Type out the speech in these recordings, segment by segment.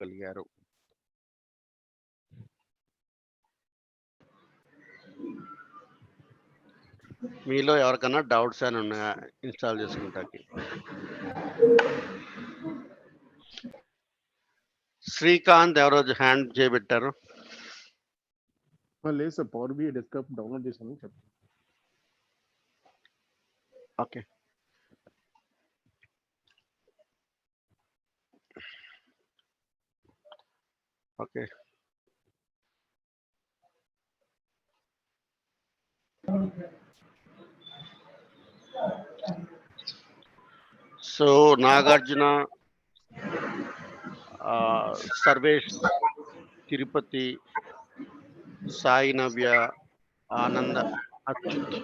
చేసుకోగలిగారు? మీలో ఎవరికన్నా డౌట్స్ అని ఉన్నాయా ఇన్స్టాల్ చేసుకుంటాకి? శ్రీకాంత్ ఎవరో హ్యాండ్ చేయబెట్టారు. లేదు sir, power BI desktop download చేశాను చెప్పండి. Okay, okay. So Nagarjuna, Sarvesh, Tirupati, Sai Navya, Ananda, Achyut,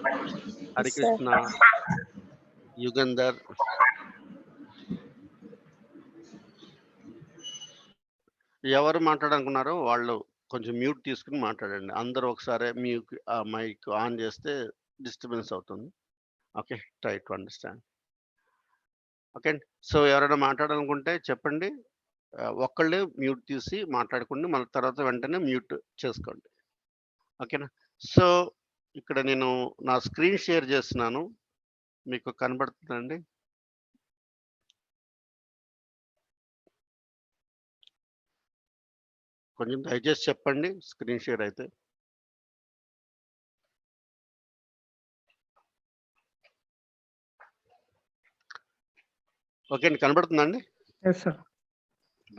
Harikrishna, Yugandhar, ఎవరు మాట్లాడాలనుకున్నారో వాళ్ళు కొంచెం మ్యూట్ తీసుకుని మాట్లాడండి. అందరూ ఒకసారి మీ మైక్ ఆన్ చేస్తే డిస్టర్బెన్స్ అవుతుంది. Okay, try to understand. Okay, so ఎవరైనా మాట్లాడాలనుకుంటే చెప్పండి. ఒక్కళ్ళే మ్యూట్ తీసి మాట్లాడుకోండి, మళ్ళీ తర్వాత వెంటనే మ్యూట్ చేసుకోండి. ఓకేనా? సో ఇక్కడ నేను నా స్క్రీన్ షేర్ చేస్తున్నాను, మీకు కనబడుతుందండి? కొంచెం దయచేసి చెప్పండి స్క్రీన్ షేర్ అయితే. ఓకే అండి, కనబడుతుందండి?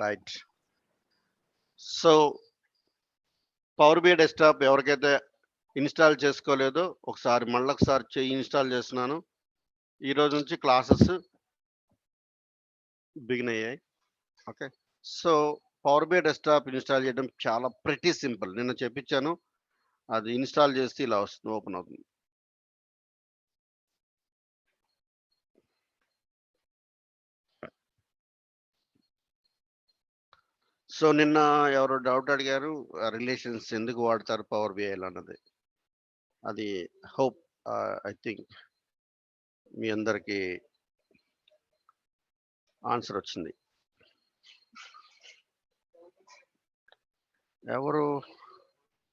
Right. So power BI desktop ఎవరికైతే ఇన్స్టాల్ చేసుకోలేదో ఒకసారి మళ్ళొకసారి ఇన్స్టాల్ చేస్తున్నాను. ఈ రోజు నుంచి క్లాసెస్ బిగిన్ అయ్యాయి. Okay, so power BI desktop install చేయడం చాలా ప్రెటీ సింపుల్. నిన్న చెప్పించాను, అది ఇన్స్టాల్ చేస్తే ఇలా వస్తుంది, ఓపెన్ అవుతుంది. సో నిన్న ఎవరో డౌట్ అడిగారు, రిలేషన్స్ ఎందుకు వాడతారు పవర్ బిఐలో అన్నది. అది హోప్ ఐ థింక్ మీ అందరికీ ఆన్సర్ వచ్చింది. ఎవరు?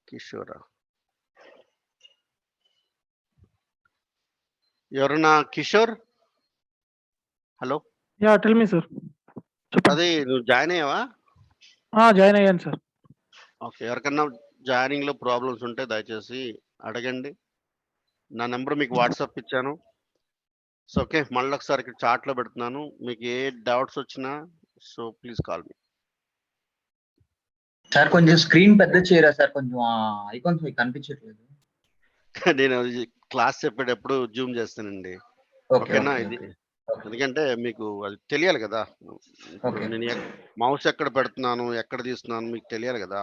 కిషోరా? ఎవరన్నా? Kishore, hello. Yeah tell me sir. అదే నువ్వు జాయిన్ అయ్యావా? జాయిన్ అయ్యాను సార్. ఓకే, ఎవరికన్నా జాయినింగ్ లో ప్రాబ్లమ్స్ ఉంటే దయచేసి అడగండి. నా నెంబర్ మీకు వాట్సాప్ ఇచ్చాను. సో ఓకే, మళ్ళీ ఒకసారి ఇక్కడ చాట్లో పెడుతున్నాను. మీకు ఏ డౌట్స్ వచ్చినా so please call me. Sir కొంచెం స్క్రీన్ పెద్ద చేయరా సార్, కొంచెం ఐకాన్స్ మీకు కనిపించట్లేదు. నేను క్లాస్ చెప్పేటప్పుడు జూమ్ చేస్తానండి. ఓకేనా? ఇది ఎందుకంటే మీకు అది తెలియాలి కదా. నేను మౌస్ ఎక్కడ పెడుతున్నాను, ఎక్కడ తీస్తున్నాను మీకు తెలియాలి కదా.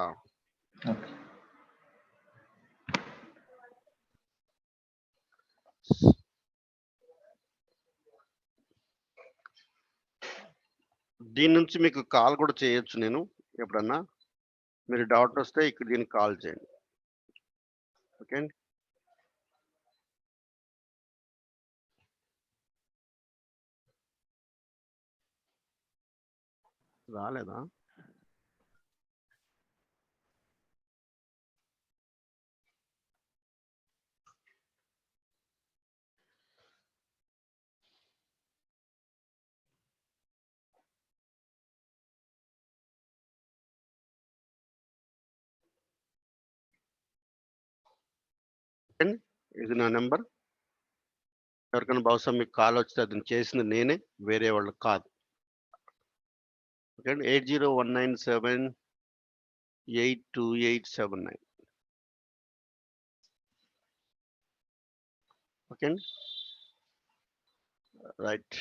దీని నుంచి మీకు కాల్ కూడా చేయొచ్చు. నేను ఎప్పుడన్నా మీరు డౌట్ వస్తే ఇక్కడ దీనికి కాల్ చేయండి. ఓకే అండి. రాలేదా? ఇది నా నెంబర్. ఎవరికైనా బహుశా మీకు కాల్ వచ్చితే అది చేసింది నేనే, వేరే వాళ్ళు కాదు. ఓకే అండి. 8019782879. ఓకే అండి, right.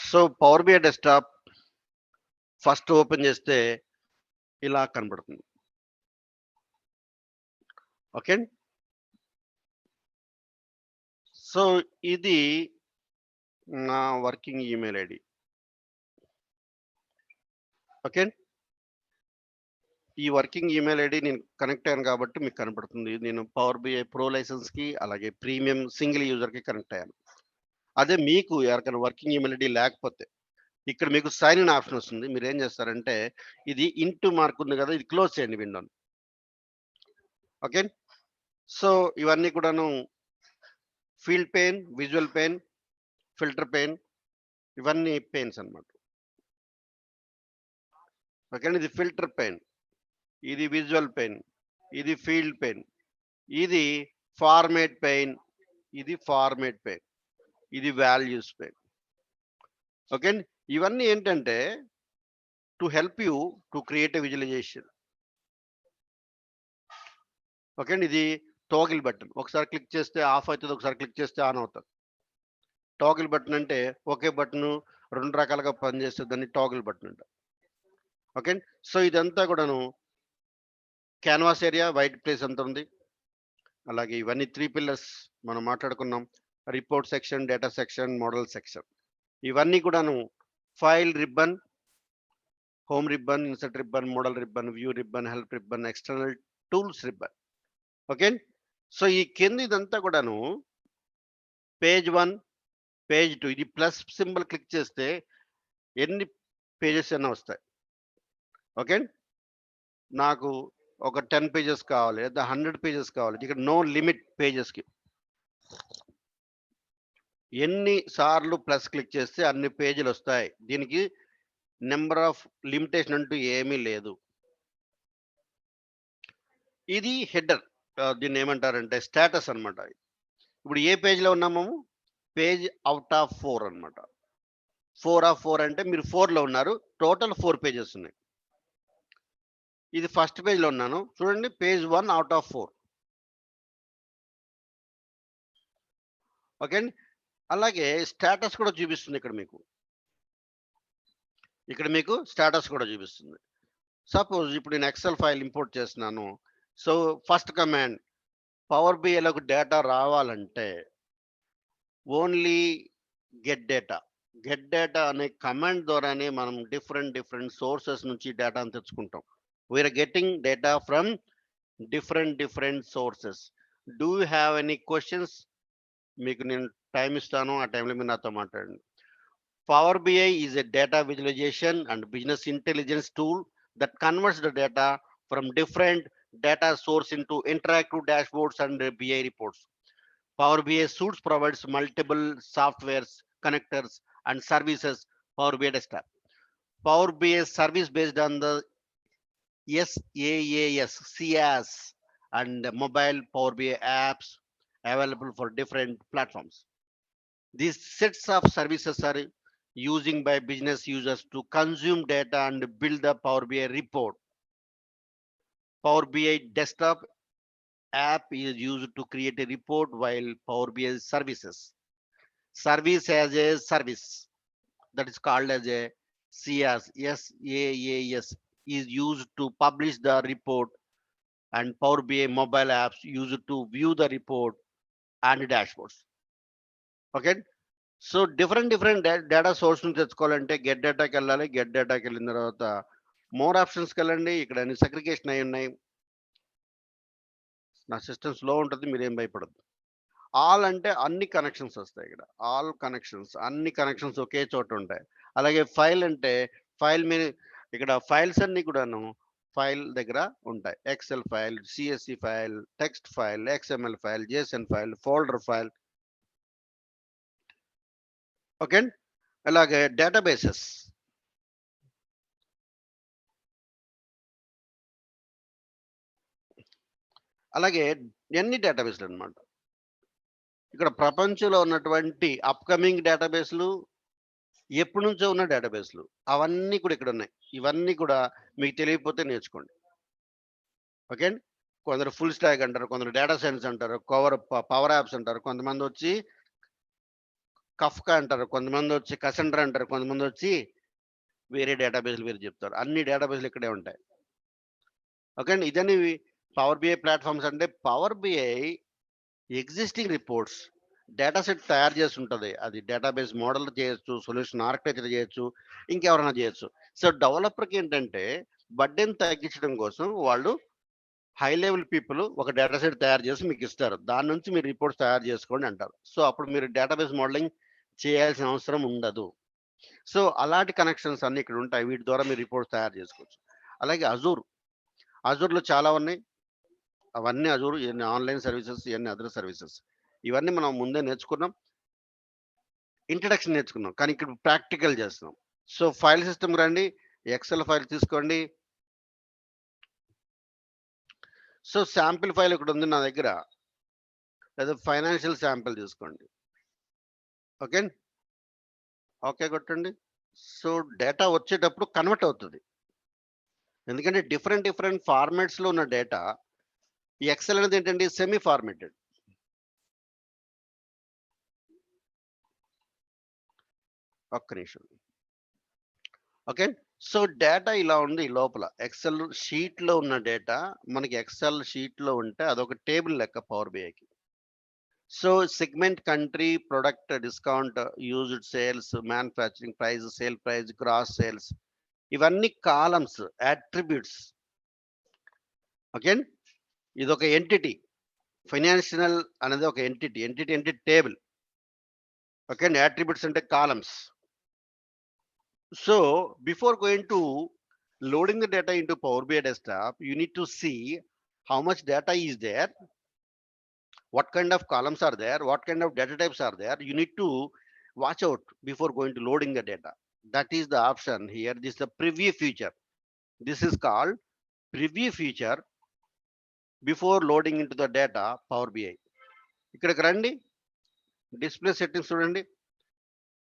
So power BI desktop first open చేస్తే ఇలా కనబడుతుంది. ఓకే, సో ఇది నా వర్కింగ్ ఈమెయిల్ ఐడి. ఓకే, ఈ వర్కింగ్ ఈమెయిల్ ఐడి నేను కనెక్ట్ అయ్యాను కాబట్టి మీకు కనపడుతుంది. నేను పవర్ బిఐ ప్రో లైసెన్స్ కి అలాగే ప్రీమియం సింగిల్ యూజర్ కి కనెక్ట్ అయ్యాను. అదే మీకు ఎవరికైనా వర్కింగ్ ఈమెయిల్ ఐడి లేకపోతే ఇక్కడ మీకు సైన్ ఇన్ ఆప్షన్ వస్తుంది. మీరు ఏం చేస్తారంటే ఇది ఇంటూ మార్క్ ఉంది కదా, ఇది క్లోజ్ చేయండి విండోని. ఓకే, సో ఇవన్నీ కూడాను field pane, visual pane, filter pane, ఇవన్నీ పెయిన్స్ అన్నమాట. ఓకే, ఇది ఫిల్టర్ పెయిన్, ఇది విజువల్ పెయిన్, ఇది ఫీల్డ్ పెయిన్, ఇది ఫార్మేట్ పెయిన్, ఇది ఫార్మేట్ పెయిన్, ఇది వాల్యూస్ పెయిన్. ఓకే, ఇవన్నీ ఏంటంటే to help you to create a visualization. Okay, ఇది టోగిల్ బటన్. ఒకసారి క్లిక్ చేస్తే ఆఫ్ అవుతుంది, ఒకసారి క్లిక్ చేస్తే ఆన్ అవుతుంది. టోగిల్ బటన్ అంటే ఒకే బటన్ 2 రకాలుగా పనిచేస్తుందని టోగిల్ బటన్ అంట. ఓకే, సో ఇదంతా కూడాను క్యాన్వాస్ ఏరియా, వైట్ ప్లేస్ అంతా ఉంది. అలాగే ఇవన్నీ 3 పిల్లర్స్ మనం మాట్లాడుకున్నాం. Report section, data section, model section. ఇవన్నీ కూడాను file ribbon, home ribbon, insert ribbon, model ribbon, view ribbon, help ribbon, external tools ribbon. Okay, so ఈ కింద ఇదంతా కూడాను పేజ్ 1, పేజ్ 2, ఇది ప్లస్ సింబల్ క్లిక్ చేస్తే ఎన్ని పేజెస్ అయినా వస్తాయి. ఓకే, నాకు ఒక 10 పేజెస్ కావాలి లేదా 100 పేజెస్ కావాలి, ఇక్కడ నో లిమిట్ పేజెస్కి. ఎన్ని సార్లు ప్లస్ క్లిక్ చేస్తే అన్ని పేజీలు వస్తాయి. దీనికి నెంబర్ ఆఫ్ లిమిటేషన్ అంటూ ఏమీ లేదు. ఇది హెడర్, దీన్ని ఏమంటారంటే స్టేటస్ అన్నమాట. ఇప్పుడు ఏ పేజ్లో ఉన్నాము, పేజ్ అవుట్ ఆఫ్ 4 అన్నమాట. 4 ఆఫ్ 4 అంటే మీరు 4లో ఉన్నారు, టోటల్ 4 పేజెస్ ఉన్నాయి. ఇది ఫస్ట్ పేజ్లో ఉన్నాను చూడండి, పేజ్ 1 అవుట్ ఆఫ్ 4. ఓకే అండి, అలాగే స్టేటస్ కూడా చూపిస్తుంది ఇక్కడ మీకు. ఇక్కడ మీకు స్టేటస్ కూడా చూపిస్తుంది. సపోజ్ ఇప్పుడు నేను ఎక్సెల్ ఫైల్ ఇంపోర్ట్ చేస్తున్నాను. సో ఫస్ట్ కమాండ్, పవర్ బిఐలోకి డేటా రావాలంటే only get data. Get data అనే కమాండ్ ద్వారానే మనం డిఫరెంట్ సోర్సెస్ నుంచి డేటాను తెచ్చుకుంటాం. We're getting data from different sources. Do you have any questions? మీకు నేను టైం ఇస్తాను, ఆ టైంలో మీరు నాతో మాట్లాడండి. Power BI is a data visualization and business intelligence tool that converts the data from different data source into interactive dashboards and BI reports. Power BI suites provides multiple softwares, connectors, and services. Power BI desktop. Power BI service based on the SaaS, CAS, and mobile Power BI apps available for different platforms. These sets of services are using by business users to consume data and build the Power BI report. Power BI desktop app is used to create a report, while Power BI service as a service that is called as a SaaS, SaaS, is used to publish the report, and Power BI mobile apps used to view the report and dashboards. Okay, so different data source నుంచి తెచ్చుకోవాలంటే get డేటాకి వెళ్ళాలి. Get డేటాకి వెళ్ళిన తర్వాత more ఆప్షన్స్కి వెళ్ళండి. ఇక్కడ అన్ని segregation అయి ఉన్నాయి. నా సిస్టమ్ స్లో ఉంటుంది, మీరేం భయపడద్దు. ఆల్ అంటే అన్ని కనెక్షన్స్ వస్తాయి. ఇక్కడ ఆల్ కనెక్షన్స్, అన్ని కనెక్షన్స్ ఒకే చోట ఉంటాయి. అలాగే ఫైల్ అంటే ఫైల్ మీరు ఇక్కడ ఫైల్స్ అన్ని కూడాను ఫైల్ దగ్గర ఉంటాయి. Excel file, CSC file, text file, XML file, JSON file, folder file. Okay, అలాగే డేటాబేసెస్. అలాగే ఎన్ని డేటాబేస్లు అన్నమాట. ఇక్కడ ప్రపంచంలో ఉన్నటువంటి అప్కమింగ్ డేటాబేస్లు, ఎప్పటి నుంచో ఉన్న డేటాబేస్లు, అవన్నీ కూడా ఇక్కడ ఉన్నాయి. ఇవన్నీ కూడా మీకు తెలియకపోతే నేర్చుకోండి. ఓకే, కొందరు ఫుల్ స్టాక్ అంటారు, కొందరు డేటా సైన్స్ అంటారు, పవర్ యాప్స్ అంటారు, కొంతమంది వచ్చి కఫ్కా అంటారు, కొంతమంది వచ్చి కసెండ్రా అంటారు, కొంతమంది వచ్చి వేరే డేటాబేస్లు వేరే చెప్తారు. అన్ని డేటాబేస్లు ఇక్కడే ఉంటాయి. ఓకే అండి, ఇదని పవర్ బిఐ ప్లాట్ఫామ్స్ అంటే power BI existing reports data set తయారు చేసి ఉంటుంది. అది డేటాబేస్ మోడల్ చేయొచ్చు, సొల్యూషన్ ఆర్కిటెక్చర్ చేయొచ్చు, ఇంకెవరైనా చేయొచ్చు. సో డెవలపర్కి ఏంటంటే బర్డెన్ తగ్గించడం కోసం వాళ్ళు హై లెవెల్ పీపుల్ ఒక డేటా సెట్ తయారు చేసి మీకు ఇస్తారు. దాని నుంచి మీరు రిపోర్ట్స్ తయారు చేసుకోండి అంటారు. సో అప్పుడు మీరు డేటాబేస్ మోడలింగ్ చేయాల్సిన అవసరం ఉండదు. సో అలాంటి కనెక్షన్స్ అన్ని ఇక్కడ ఉంటాయి. వీటి ద్వారా మీరు రిపోర్ట్స్ తయారు చేసుకోవచ్చు. అలాగే అజూర్లో చాలా ఉన్నాయి. అవన్నీ అజూర్, ఇవన్నీ ఆన్లైన్ సర్వీసెస్, ఇవన్నీ అదర్ సర్వీసెస్. ఇవన్నీ మనం ముందే నేర్చుకున్నాం. ఇంట్రడక్షన్ నేర్చుకున్నాం, కానీ ఇక్కడ ప్రాక్టికల్ చేస్తున్నాం. సో ఫైల్ సిస్టమ్ రండి, ఎక్సెల్ ఫైల్ తీసుకోండి. సో శాంపిల్ ఫైల్ ఇక్కడ ఉంది నా దగ్గర, లేదా ఫైనాన్షియల్ శాంపిల్ తీసుకోండి. ఓకే ఓకే కొట్టండి. సో డేటా వచ్చేటప్పుడు కన్వర్ట్ అవుతుంది, ఎందుకంటే డిఫరెంట్ ఫార్మాట్స్లో ఉన్న డేటా. ఈ ఎక్సెల్ అనేది ఏంటంటే సెమీ ఫార్మాటెడ్. ఒక్క నిమిషం. ఓకే, సో డేటా ఇలా ఉంది లోపల. ఎక్సెల్ షీట్లో ఉన్న డేటా మనకి ఎక్సెల్ షీట్లో ఉంటే అదొక టేబుల్ లెక్క పవర్ బిఐకి. So segment, country, product, discount, used sales, manufacturing price, sale price, gross sales, ఇవన్నీ కాలమ్స్, అట్రిబ్యూట్స్. ఓకే, ఇది ఒక ఎంటిటీ. ఫైనాన్షియల్ అనేది ఒక ఎంటిటీ అంటే టేబుల్. ఓకే, అట్రిబ్యూట్స్ అంటే columns. So before going to loading the data into Power BI desktop, you need to see how much data is there, what kind of columns are there, what kind of data types are there. You need to watch out before going to loading the data. That is the option here. This is the preview feature. This is called preview feature before loading into the data Power BI. ఇక్కడికి రండి, display settings చూడండి.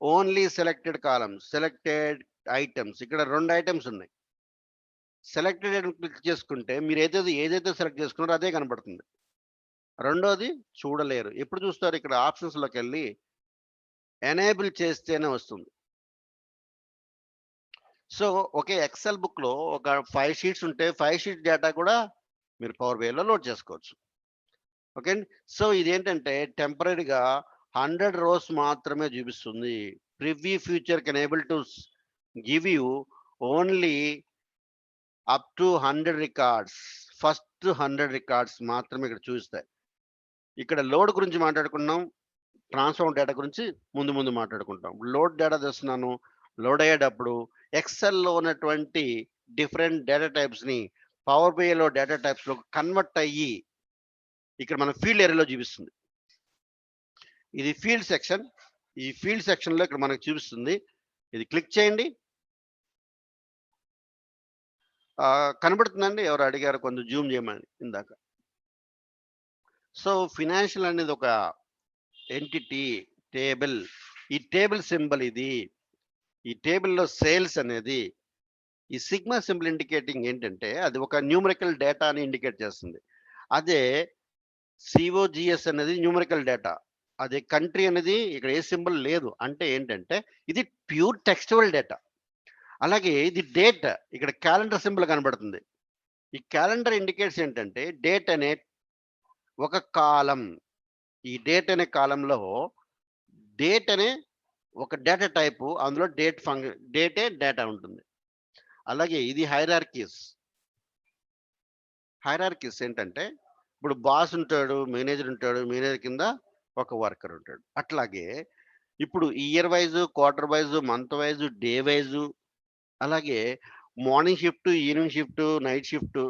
Only selected columns, selected items. ఇక్కడ 2 items ఉన్నాయి. Selected item click చేసుకుంటే మీరు ఏదైతే select చేసుకున్నారో అదే కనబడుతుంది. రెండోది చూడలేరు. ఎప్పుడు చూస్తారు? ఇక్కడ ఆప్షన్స్లోకి వెళ్ళి ఎనేబుల్ చేస్తేనే వస్తుంది. సో ఒకే ఎక్సెల్ బుక్లో ఒక 5 షీట్స్ ఉంటే 5 షీట్ డేటా కూడా మీరు పవర్ బిఐలో లోడ్ చేసుకోవచ్చు. ఓకే, సో ఇదేంటంటే టెంపరీగా 100 rows మాత్రమే చూపిస్తుంది. Preview future can able to give you only up to 100 records. First 100 records మాత్రమే ఇక్కడ చూపిస్తాయి. ఇక్కడ లోడ్ గురించి మాట్లాడుకున్నాం, ట్రాన్స్ఫార్మ్ డేటా గురించి ముందు మాట్లాడుకుంటాం. Load data తెస్తున్నాను. లోడ్ అయ్యేటప్పుడు ఎక్సెల్లో ఉన్నటువంటి డిఫరెంట్ డేటా టైప్స్ని పవర్ బిఐలో డేటా టైప్స్లో కన్వర్ట్ అయ్యి ఇక్కడ మన ఫీల్డ్ ఏరియాలో చూపిస్తుంది. ఇది ఫీల్డ్ సెక్షన్. ఈ ఫీల్డ్ సెక్షన్లో ఇక్కడ మనకు చూపిస్తుంది. ఇది క్లిక్ చేయండి. కనబడుతుందండి? ఎవరు అడిగారు కొంచెం జూమ్ చేయమని ఇందాక. సో ఫినాన్షియల్ అనేది ఒక ఎంటిటీ టేబుల్. ఈ టేబుల్ సింబల్ ఇది. ఈ టేబుల్లో సేల్స్ అనేది ఈ సిగ్మా సింబల్ ఇండికేటింగ్ ఏంటంటే అది ఒక న్యూమరికల్ డేటాని ఇండికేట్ చేస్తుంది. అదే సిఓజిఎస్ అనేది న్యూమరికల్ డేటా. అదే కంట్రీ అనేది ఇక్కడ ఏ సింబల్ లేదు. అంటే ఏంటంటే ఇది ప్యూర్ టెక్స్టువల్ డేటా. అలాగే ఇది డేట్. ఇక్కడ క్యాలెండర్ సింబల్ కనబడుతుంది. ఈ క్యాలెండర్ ఇండికేట్స్ ఏంటంటే డేట్ అనే ఒక కాలం. ఈ డేట్ అనే కాలంలో డేట్ అనే ఒక డేటా టైపు, అందులో డేటే డేటా ఉంటుంది. అలాగే ఇది హైరార్కీస్. హైరార్కీస్ ఏంటంటే ఇప్పుడు బాస్ ఉంటాడు, మేనేజర్ ఉంటాడు, మేనేజర్ కింద ఒక వర్కర్ ఉంటాడు. అట్లాగే ఇప్పుడు year wise, quarter wise, month wise, day wise, అలాగే morning shift, evening shift, night shift,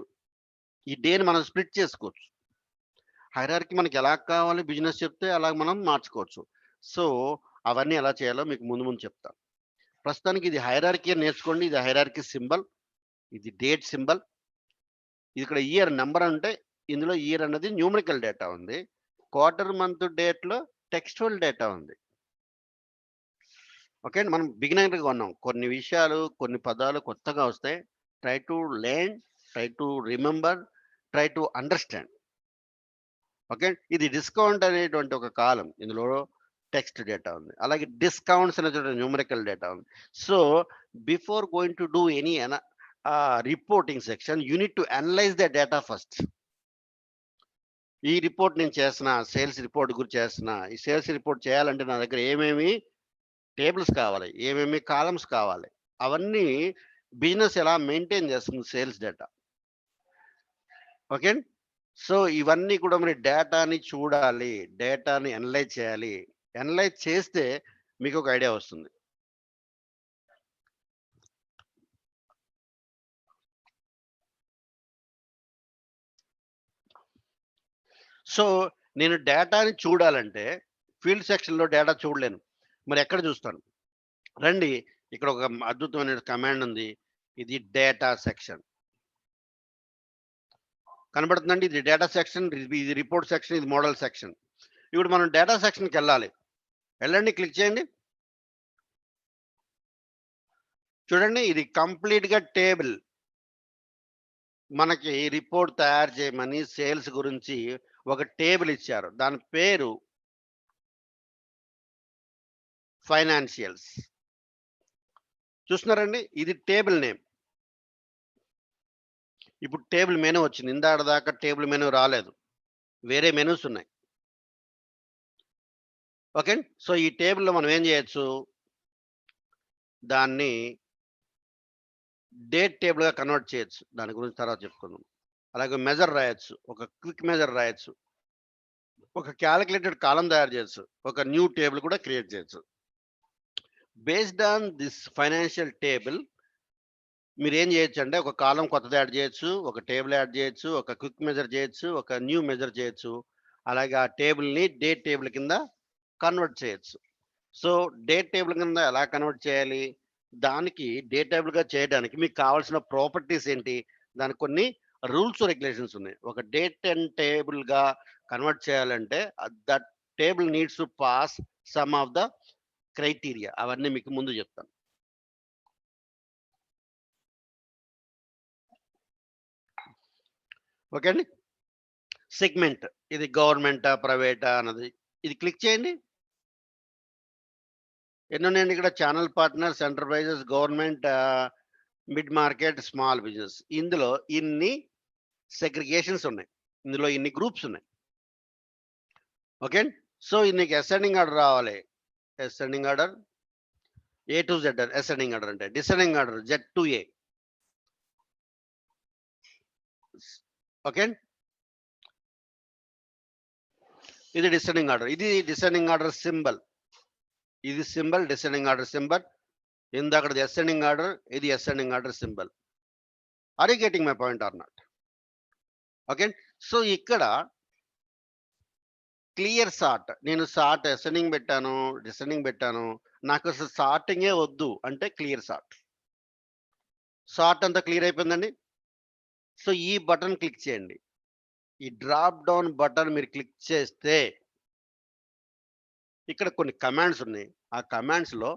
ఈ డేని మనం స్ప్లిట్ చేసుకోవచ్చు. హైరార్కీ మనకి ఎలా కావాలి బిజినెస్ చెప్తే అలా మనం మార్చుకోవచ్చు. సో అవన్నీ ఎలా చేయాలో మీకు ముందు చెప్తాను. ప్రస్తుతానికి ఇది హైరార్కీ నేర్చుకోండి. ఇది హైరార్కీ సింబల్, ఇది డేట్ సింబల్. ఇది ఇక్కడ ఇయర్ నెంబర్ అంటే ఇందులో ఇయర్ అన్నది న్యూమరికల్ డేటా ఉంది. క్వార్టర్, మంత్, డేట్లో టెక్స్టువల్ డేటా ఉంది. ఓకే అండి, మనం బిగినర్గా ఉన్నాం. కొన్ని విషయాలు, కొన్ని పదాలు కొత్తగా వస్తాయి. Try to learn, try to remember, try to understand. Okay, ఇది డిస్కౌంట్ అనేటువంటి ఒక కాలం. ఇందులో టెక్స్ట్ డేటా ఉంది. అలాగే డిస్కౌంట్స్ అనేటువంటి న్యూమరికల్ డేటా ఉంది. So before going to do any reporting section, you need to analyse the data first. ఈ report నేను చేస్తున్నా, సేల్స్ రిపోర్ట్ గురించి చేస్తున్నా. ఈ సేల్స్ రిపోర్ట్ చేయాలంటే నా దగ్గర ఏమేమి టేబుల్స్ కావాలి, ఏమేమి కాలమ్స్ కావాలి, అవన్నీ బిజినెస్ ఎలా మెయింటైన్ చేస్తుంది సేల్స్ డేటా. ఓకే, సో ఇవన్నీ కూడా మరి డేటాని చూడాలి, డేటాని అనలైజ్ చేయాలి. అనలైజ్ చేస్తే మీకు ఒక ఐడియా వస్తుంది. సో నేను డేటాని చూడాలంటే ఫీల్డ్ సెక్షన్లో డేటా చూడలేను, మరి ఎక్కడ చూస్తాను? రండి, ఇక్కడ ఒక అద్భుతమైన కమాండ్ ఉంది. ఇది డేటా సెక్షన్ కనబడుతుందండి. ఇది డేటా సెక్షన్, ఇది రిపోర్ట్ సెక్షన్, ఇది మోడల్ సెక్షన్. ఇప్పుడు మనం డేటా సెక్షన్కి వెళ్ళాలి. వెళ్ళండి, క్లిక్ చేయండి. చూడండి, ఇది కంప్లీట్గా టేబుల్. మనకి రిపోర్ట్ తయారు చేయమని సేల్స్ గురించి ఒక టేబుల్ ఇచ్చారు. దాని పేరు ఫైనాన్షియల్స్. చూస్తున్నారండి, ఇది టేబుల్ నేమ్. ఇప్పుడు టేబుల్ మెనూ వచ్చింది. ఇందాక దాకా టేబుల్ మెనూ రాలేదు, వేరే మెనూస్ ఉన్నాయి. ఓకే, సో ఈ టేబుల్లో మనం ఏం చేయొచ్చు, దాన్ని డేట్ టేబుల్గా కన్వర్ట్ చేయొచ్చు. దాని గురించి తర్వాత చెప్పుకుందాం. అలాగే మెజర్ రాయొచ్చు, ఒక క్విక్ మెజర్ రాయొచ్చు, ఒక క్యాలిక్యులేటెడ్ కాలం తయారు చేయొచ్చు, ఒక న్యూ టేబుల్ కూడా క్రియేట్ చేయొచ్చు. Based on this financial table మీరు ఏం చేయొచ్చు అంటే ఒక కాలం కొత్తది యాడ్ చేయొచ్చు, ఒక టేబుల్ యాడ్ చేయొచ్చు, ఒక క్విక్ మెజర్ చేయొచ్చు, ఒక న్యూ మెజర్ చేయొచ్చు. అలాగే ఆ టేబుల్ని డేట్ టేబుల్ కింద కన్వర్ట్ చేయొచ్చు. సో డేట్ టేబుల్ కింద ఎలా కన్వర్ట్ చేయాలి, దానికి డేట్ టేబుల్గా చేయడానికి మీకు కావాల్సిన ప్రాపర్టీస్ ఏంటి, దానికి కొన్ని రూల్స్ రెగ్యులేషన్స్ ఉన్నాయి. ఒక డేట్ అండ్ టేబుల్గా కన్వర్ట్ చేయాలంటే that table needs to pass some of the criteria. అవన్నీ మీకు ముందు చెప్తాను. ఓకే అండి, సెగ్మెంట్, ఇది గవర్నమెంటా ప్రైవేటా అన్నది. ఇది క్లిక్ చేయండి. ఎన్ని ఉన్నాయండి ఇక్కడ? Channel partners, enterprises, government, mid market, small business. ఇందులో ఇన్ని సెగ్రిగేషన్స్ ఉన్నాయి, ఇందులో ఇన్ని గ్రూప్స్ ఉన్నాయి. ఓకే, సో నీకు అసెండింగ్ ఆర్డర్ రావాలి. Ascending order A to Z, ascending order అంటే. Descending order Z to A. Okay, ఇది డిసెండింగ్ ఆర్డర్. ఇది డిసెండింగ్ ఆర్డర్ సింబల్. ఇది సింబల్, డిసెండింగ్ ఆర్డర్ సింబల్. ఇందాకది అసెండింగ్ ఆర్డర్, ఇది ascending order symbol. Are you getting my point or not? Okay, so ఇక్కడ clear sort, నేను sort ascending పెట్టాను, descending పెట్టాను, నాకు అసలు సార్టింగే వద్దు అంటే క్లియర్ సార్ట్. సార్ట్ అంతా క్లియర్ అయిపోయిందండి. సో ఈ బటన్ క్లిక్ చేయండి. ఈ డ్రాప్ డౌన్ బటన్ మీరు క్లిక్ చేస్తే ఇక్కడ కొన్ని కమాండ్స్ ఉన్నాయి. ఆ కమాండ్స్లో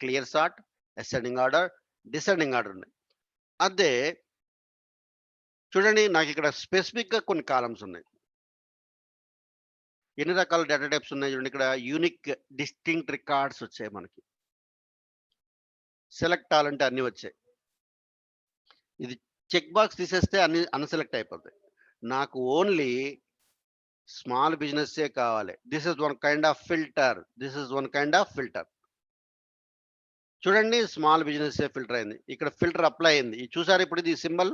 clear sort, ascending order, descending order ఉన్నాయి. అదే చూడండి, నాకు ఇక్కడ స్పెసిఫిక్గా కొన్ని కాలమ్స్ ఉన్నాయి. ఎన్ని రకాల డేటా టైప్స్ ఉన్నాయి చూడండి. ఇక్కడ యూనిక్ డిస్టింక్ట్ రికార్డ్స్ వచ్చాయి మనకి. సెలెక్ట్ అవ్వాలంటే అన్ని వచ్చాయి. ఇది చెక్ బాక్స్ తీసేస్తే అన్ని అన్సెలెక్ట్ అయిపోతాయి. నాకు ఓన్లీ స్మాల్ బిజినెస్సే కావాలి. This is one kind of filter. This is one kind of filter. చూడండి, స్మాల్ బిజినెస్ ఫిల్టర్ అయింది. ఇక్కడ ఫిల్టర్ అప్లై అయింది. ఇది చూసారు, ఇప్పుడు ఇది సింబల్,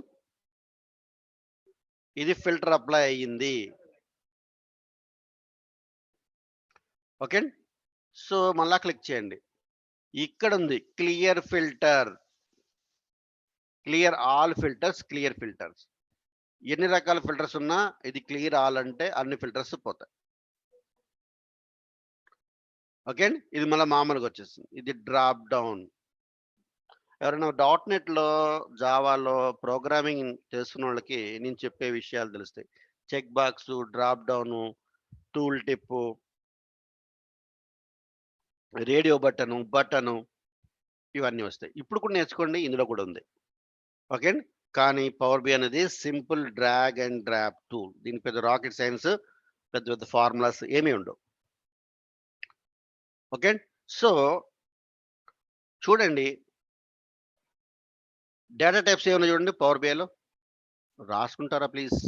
ఇది ఫిల్టర్ అప్లై అయ్యింది. ఓకే, సో మళ్ళా క్లిక్ చేయండి. ఇక్కడ ఉంది clear filter, clear all filters, clear filters. ఎన్ని రకాల ఫిల్టర్స్ ఉన్నా ఇది క్లియర్ ఆల్ అంటే అన్ని ఫిల్టర్స్ పోతాయి. ఓకే, ఇది మళ్ళీ మామూలుగా వచ్చేస్తుంది. ఇది డ్రాప్ డౌన్. ఎవరైనా .NETలో, జావాలో ప్రోగ్రామింగ్ చేస్తున్న వాళ్ళకి నేను చెప్పే విషయాలు తెలుస్తాయి. Check box, drop down, tool tip, radio button ఇవన్నీ వస్తాయి. ఇప్పుడు కూడా నేర్చుకోండి, ఇందులో కూడా ఉంది. ఓకే, కానీ పవర్ BI అనేది simple drag and drop tool. దీని పెద్ద రాకెట్ సైన్స్, పెద్ద పెద్ద ఫార్ములాస్ ఏమీ ఉండవు. ఓకే, సో చూడండి, డేటా టైప్స్ ఏమైనా చూడండి పవర్ BIలో. రాసుకుంటారా ప్లీజ్?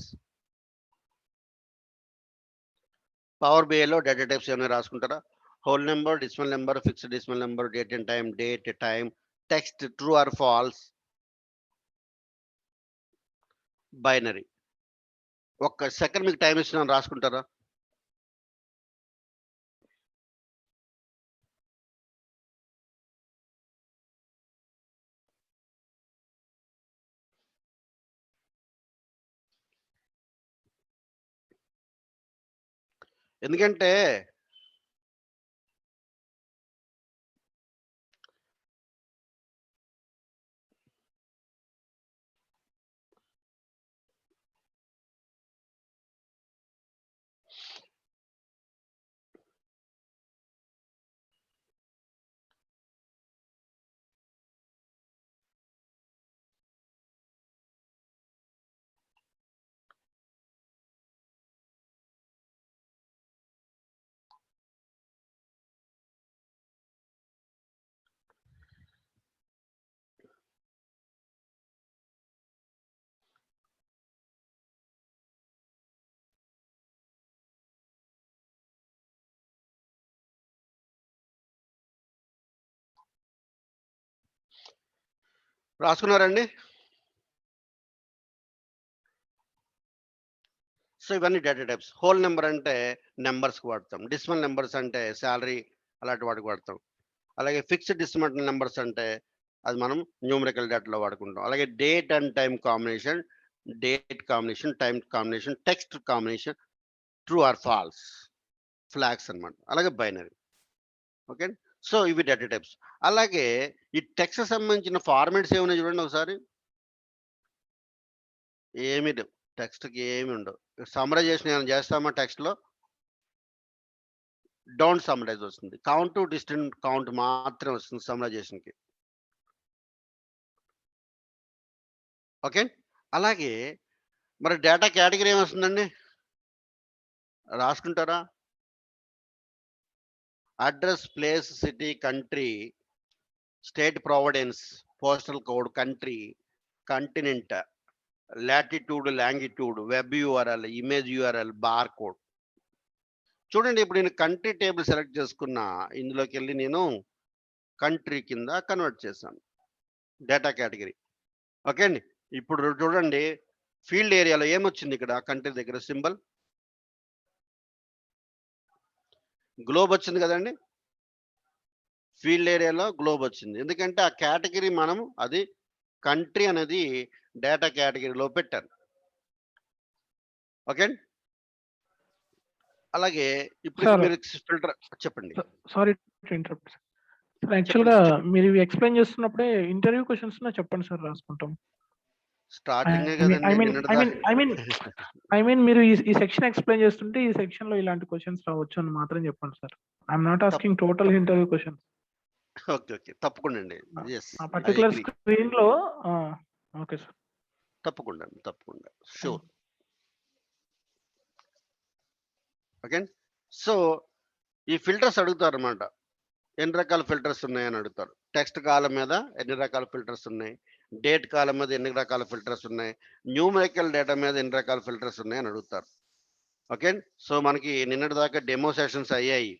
పవర్ BIలో డేటా టైప్స్ ఏమైనా రాసుకుంటారా? Whole number, decimal number, fixed decimal number, date and time, date time, text true or false, binary. ఒక్క సెకండ్ మీకు టైం ఇస్తున్నాను, రాసుకుంటారా? ఎందుకంటే రాసుకున్నారండి? సో ఇవన్నీ డేటా టైప్స్. హోల్ నెంబర్ అంటే నెంబర్స్కి వాడతాం. డెసిమల్ నెంబర్స్ అంటే శాలరీ అలాంటి వాటికి వాడతాం. అలాగే ఫిక్స్డ్ డెసిమల్ నెంబర్స్ అంటే అది మనం న్యూమరికల్ డేటాలో వాడుకుంటాం. అలాగే date and time combination, date combination, time combination, text combination, true or false, flags అన్నమాట. అలాగే బైనరీ. ఓకే. సో ఇవి డేటా టైప్స్. అలాగే ఈ టెక్స్ట్ సంబంధించిన ఫార్మాట్స్ ఏమున్నాయి చూడండి ఒకసారి. ఏమి లేవు. టెక్స్ట్‌కి ఏమి ఉండవు. సమ్మరైజేషన్ ఏమైనా చేస్తామా టెక్స్ట్‌లో? డోంట్ సమ్మరైజ్ వస్తుంది. కౌంట్, డిస్టెంట్ కౌంట్ మాత్రమే వస్తుంది సమ్మరైజేషన్‌కి. ఓకే. అలాగే మరి డేటా కేటగిరీ ఏమొస్తుందండి? రాసుకుంటారా? Address, place, city, country, state providence, postal code, country, continent, latitude, longitude, web URL, image URL, bar code. చూడండి ఇప్పుడు నేను కంట్రీ టేబుల్ సెలెక్ట్ చేసుకున్నా. ఇందులోకెళ్ళి నేను కంట్రీ కింద కన్వర్ట్ చేశాను. Data category. ఓకే అండి. ఇప్పుడు చూడండి ఫీల్డ్ ఏరియాలో ఏమొచ్చింది ఇక్కడ కంట్రీ దగ్గర సింబల్? గ్లోబ్ వచ్చింది కదండి. ఫీల్డ్ ఏరియాలో గ్లోబ్ వచ్చింది. ఎందుకంటే ఆ కేటగిరీ మనం అది కంట్రీ అనేది డేటా కేటగిరీలో పెట్టాను. ఓకే అండి. అలాగే ఇప్పుడు సార్ మీరు ఫిల్టర్ చెప్పండి. Sorry to interrupt. సార్ యాక్చువల్‌గా మీరు ఇవి ఎక్స్‌ప్లెయిన్ చేస్తున్నప్పుడే ఇంటర్వ్యూ క్వెషన్స్ చెప్పండి సార్ రాసుకుంటాం. స్టార్టింగే ఐ కదండి మీన్ నిన్నటిదా. మీరు ఈ సెక్షన్ ఎక్స్‌ప్లెయిన్ చేస్తుంటే ఈ సెక్షన్‌లో ఇలాంటి క్వెషన్స్ రావచ్చు అని మాత్రం చెప్పండి sir. I am not asking total interview questions. Okay. Okay. తప్పకుండా అండి. యెస్. ఆ ఐ పర్టిక్యులర్ అగ్రీ. స్క్రీన్‌లో ఓకే సార్. తప్పకుండా. తప్పకుండా. షూర్. ఓకే. సో ఈ ఫిల్టర్స్ అడుగుతారన్నమాట. ఎన్ని రకాల ఫిల్టర్స్ ఉన్నాయని అడుగుతారు. టెక్స్ట్ కాలమ్ మీద ఎన్ని రకాల ఫిల్టర్స్ ఉన్నాయి, డేట్ కాలమ్ మీద ఎన్ని రకాల ఫిల్టర్స్ ఉన్నాయి, న్యూమరికల్ డేటా మీద ఎన్ని రకాల ఫిల్టర్స్ ఉన్నాయని అడుగుతారు. ఓకే. సో మనకి నిన్నటి దాకా డెమో సెషన్స్ అయ్యాయి.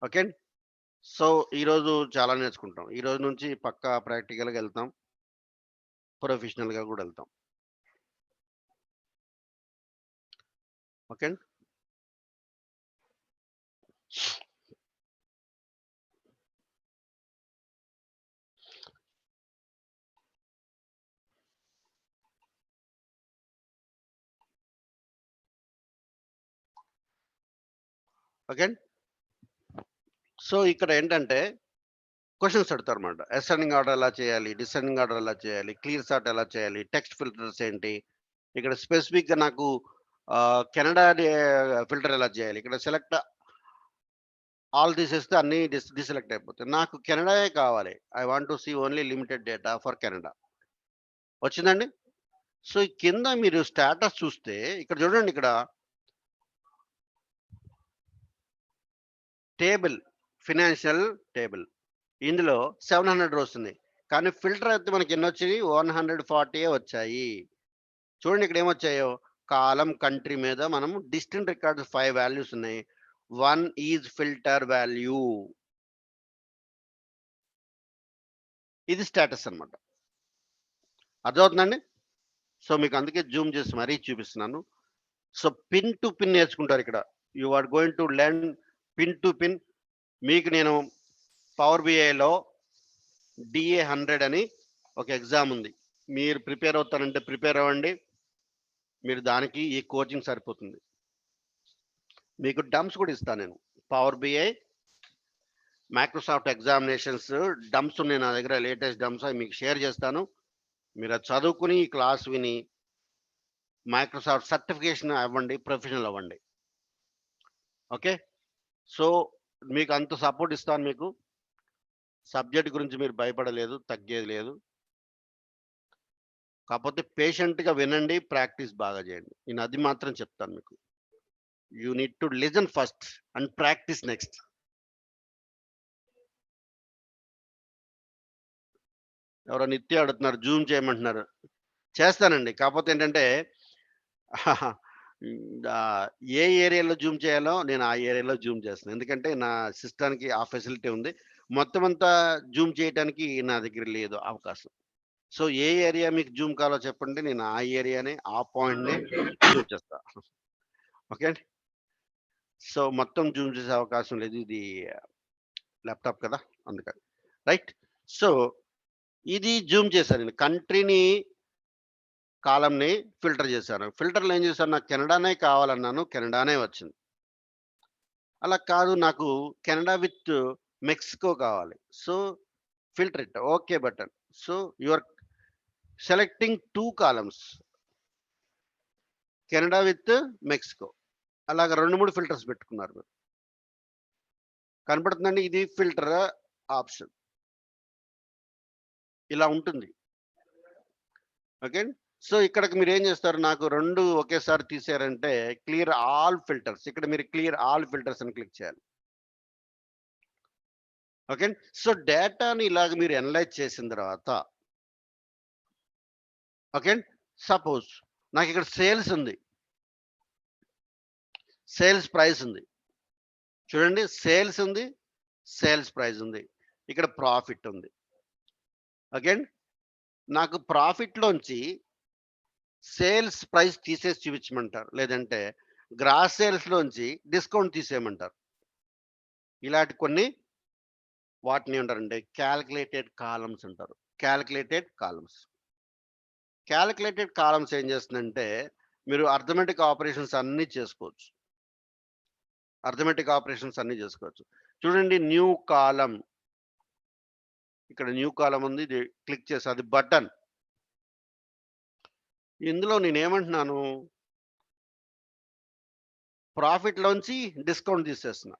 ఓకే. సో ఈరోజు చాలా నేర్చుకుంటాం. ఈ రోజు నుంచి పక్కా ప్రాక్టికల్‌గా వెళ్తాం. ప్రొఫెషనల్‌గా కూడా వెళ్తాం. ఓకే. ఓకే. సో ఇక్కడ ఏంటంటే క్వెషన్స్ అడుగుతారన్నమాట. అసెండింగ్ ఆర్డర్ ఎలా చేయాలి, డిసెండింగ్ ఆర్డర్ ఎలా చేయాలి, క్లియర్ సార్ట్ ఎలా చేయాలి, టెక్స్ట్ ఫిల్టర్స్ ఏంటి, ఇక్కడ స్పెసిఫిక్‌గా నాకు కెనడా ఫిల్టర్ ఎలా చేయాలి, ఇక్కడ సెలెక్ట్ ఆల్ తీసేస్తే అన్నీ డిసెలెక్ట్ అయిపోతాయి. నాకు కెనడాయే కావాలి. I want to see only limited data for Canada. వచ్చిందండి. సో ఈ కింద మీరు స్టేటస్ చూస్తే ఇక్కడ చూడండి, ఇక్కడ టేబుల్, ఫినాన్షియల్ టేబుల్, ఇందులో 700 రోస్ ఉన్నాయి. కానీ ఫిల్టర్ అయితే మనకి ఎన్ని వచ్చాయి? 140 వచ్చాయి. చూడండి ఇక్కడ ఏమొచ్చాయో, కాలం కంట్రీ మీద మనం డిస్టెంట్ రికార్డ్స్ 5 వాల్యూస్ ఉన్నాయి. 1 ఈజ్ ఫిల్టర్ వాల్యూ. ఇది స్టేటస్ అన్నమాట. అర్థమవుతుందండి? సో మీకు అందుకే జూమ్ చేసి మరీ చూపిస్తున్నాను. సో పిన్ టు పిన్ నేర్చుకుంటారు ఇక్కడ. You are going to learn pin to pin. మీకు నేను పవర్ బిఐలో డిఏ 100 అని ఒక ఎగ్జామ్ ఉంది. మీరు ప్రిపేర్ అవుతారంటే ప్రిపేర్ అవ్వండి. మీరు దానికి ఈ కోచింగ్ సరిపోతుంది. మీకు డమ్స్ కూడా ఇస్తాను నేను. Power BI, Microsoft examinations dumps ఉన్నాయి నా దగ్గర, లేటెస్ట్ డమ్స్ అవి మీకు షేర్ చేస్తాను. మీరు అది చదువుకుని ఈ క్లాస్ విని మైక్రోసాఫ్ట్ సర్టిఫికేషన్ అవ్వండి, ప్రొఫెషనల్ అవ్వండి. ఓకే, సో మీకు అంత సపోర్ట్ ఇస్తాను. మీకు సబ్జెక్ట్ గురించి మీరు భయపడలేదు, తగ్గేది లేదు. కాకపోతే పేషెంట్గా వినండి, ప్రాక్టీస్ బాగా చేయండి. నేను అది మాత్రం చెప్తాను మీకు. You need to listen first and practice next. ఎవరో నిత్య అడుగుతున్నారు, జూమ్ చేయమంటున్నారు. చేస్తానండి, కాకపోతే ఏంటంటే ఏ ఏరియాలో జూమ్ చేయాలో నేను ఆ ఏరియాలో జూమ్ చేస్తాను. ఎందుకంటే నా సిస్టానికి ఆ ఫెసిలిటీ ఉంది. మొత్తం అంతా జూమ్ చేయడానికి నా దగ్గర లేదు అవకాశం. సో ఏ ఏరియా మీకు జూమ్ కావాలో చెప్పండి, నేను ఆ ఏరియానే, ఆ పాయింట్నే జూమ్ చేస్తా. ఓకే అండి, సో మొత్తం జూమ్ చేసే అవకాశం లేదు, ఇది ల్యాప్టాప్ కదా అందుకని. రైట్, సో ఇది జూమ్ చేశాను నేను. కంట్రీని, కాలంని ఫిల్టర్ చేశాను. ఫిల్టర్లో ఏం చేశాను, నాకు కెనడానే కావాలన్నాను, కెనడానే వచ్చింది. అలా కాదు, నాకు కెనడా విత్ మెక్సికో కావాలి. So filter it, okay button. So your selecting 2 columns, Canada with Mexico. అలాగా 2-3 ఫిల్టర్స్ పెట్టుకున్నారు మీరు. కనపడుతుందండి, ఇది ఫిల్టర్ ఆప్షన్ ఇలా ఉంటుంది. ఓకే, సో ఇక్కడికి మీరు ఏం చేస్తారు, నాకు 2 ఒకేసారి తీసారంటే క్లియర్ ఆల్ ఫిల్టర్స్, ఇక్కడ మీరు క్లియర్ ఆల్ ఫిల్టర్స్ అని క్లిక్ చేయాలి. ఓకే, సో డేటాని ఇలాగ మీరు అనలైజ్ చేసిన తర్వాత, ఓకే, సపోజ్ నాకు ఇక్కడ సేల్స్ ఉంది, సేల్స్ ప్రైస్ ఉంది, చూడండి సేల్స్ ఉంది, సేల్స్ ప్రైస్ ఉంది, ఇక్కడ ప్రాఫిట్ ఉంది. ఓకే, నాకు ప్రాఫిట్లోంచి సేల్స్ ప్రైస్ తీసేసి చూపించమంటారు, లేదంటే గ్రాస్ సేల్స్లోంచి డిస్కౌంట్ తీసేయమంటారు. ఇలాంటి కొన్ని వాటిని ఉంటారంటే క్యాలిక్యులేటెడ్ కాలమ్స్ అంటారు. క్యాలిక్యులేటెడ్ కాలమ్స్, క్యాలిక్యులేటెడ్ కాలమ్స్ ఏం చేస్తుందంటే మీరు అర్థమెటిక్ ఆపరేషన్స్ అన్నీ చేసుకోవచ్చు. అర్థమెటిక్ ఆపరేషన్స్ అన్నీ చేసుకోవచ్చు. చూడండి, న్యూ కాలం, ఇక్కడ న్యూ కాలం ఉంది, ఇది క్లిక్ చేసి అది బటన్. ఇందులో నేనేమంటున్నాను, ప్రాఫిట్లోంచి డిస్కౌంట్ తీసేస్తున్నా,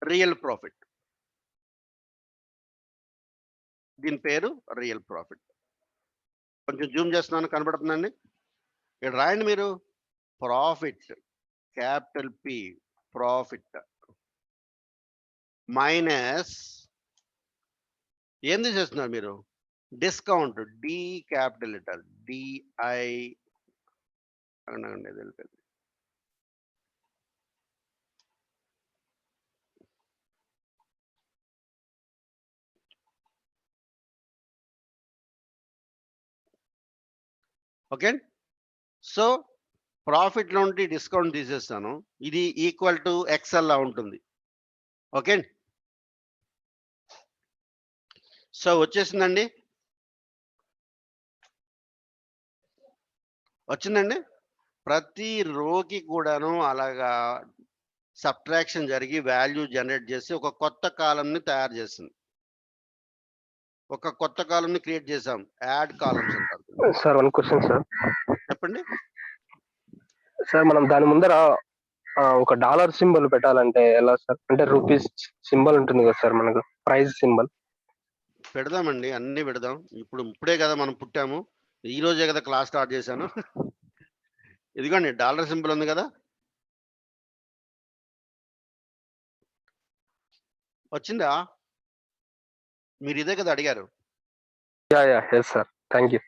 రియల్ ప్రాఫిట్. దీని పేరు రియల్ ప్రాఫిట్. కొంచెం జూమ్ చేస్తున్నాను, కనబడుతుందండి. ఇక్కడ రాయండి మీరు, profit capital P, profit minus ఏం తీసేస్తున్నారు మీరు, discount, D capital letter, DI అనండి, ఓకే. సో ప్రాఫిట్ నుండి డిస్కౌంట్ తీసేస్తాను, ఇది ఈక్వల్ టు ఎక్సెల్ లా ఉంటుంది. ఓకే, సో వచ్చేసిందండి, వచ్చిందండి. ప్రతి రోకి కూడాను అలాగా సబ్ట్రాక్షన్ జరిగి వాల్యూ జనరేట్ చేసి ఒక కొత్త కాలంని తయారు చేస్తుంది. ఒక కొత్త కాలంని క్రియేట్ చేసాం, యాడ్ కాలమ్స్ అంటారు. Sir 1 question sir. చెప్పండి సార్, మనం దాని ముందర ఒక డాలర్ సింబల్ పెట్టాలంటే ఎలా సార్? అంటే రూపీస్ సింబల్ ఉంటుంది కదా సార్, మనకు ప్రైస్ సింబల్. పెడదామండి, అన్ని పెడదాం. ఇప్పుడే కదా మనం పుట్టాము, ఈ రోజే కదా క్లాస్ స్టార్ట్ చేశాను. ఇదిగోండి డాలర్ సింబల్ ఉంది కదా, వచ్చిందా? మీరు ఇదే కదా అడిగారు. Yes sir, thank you.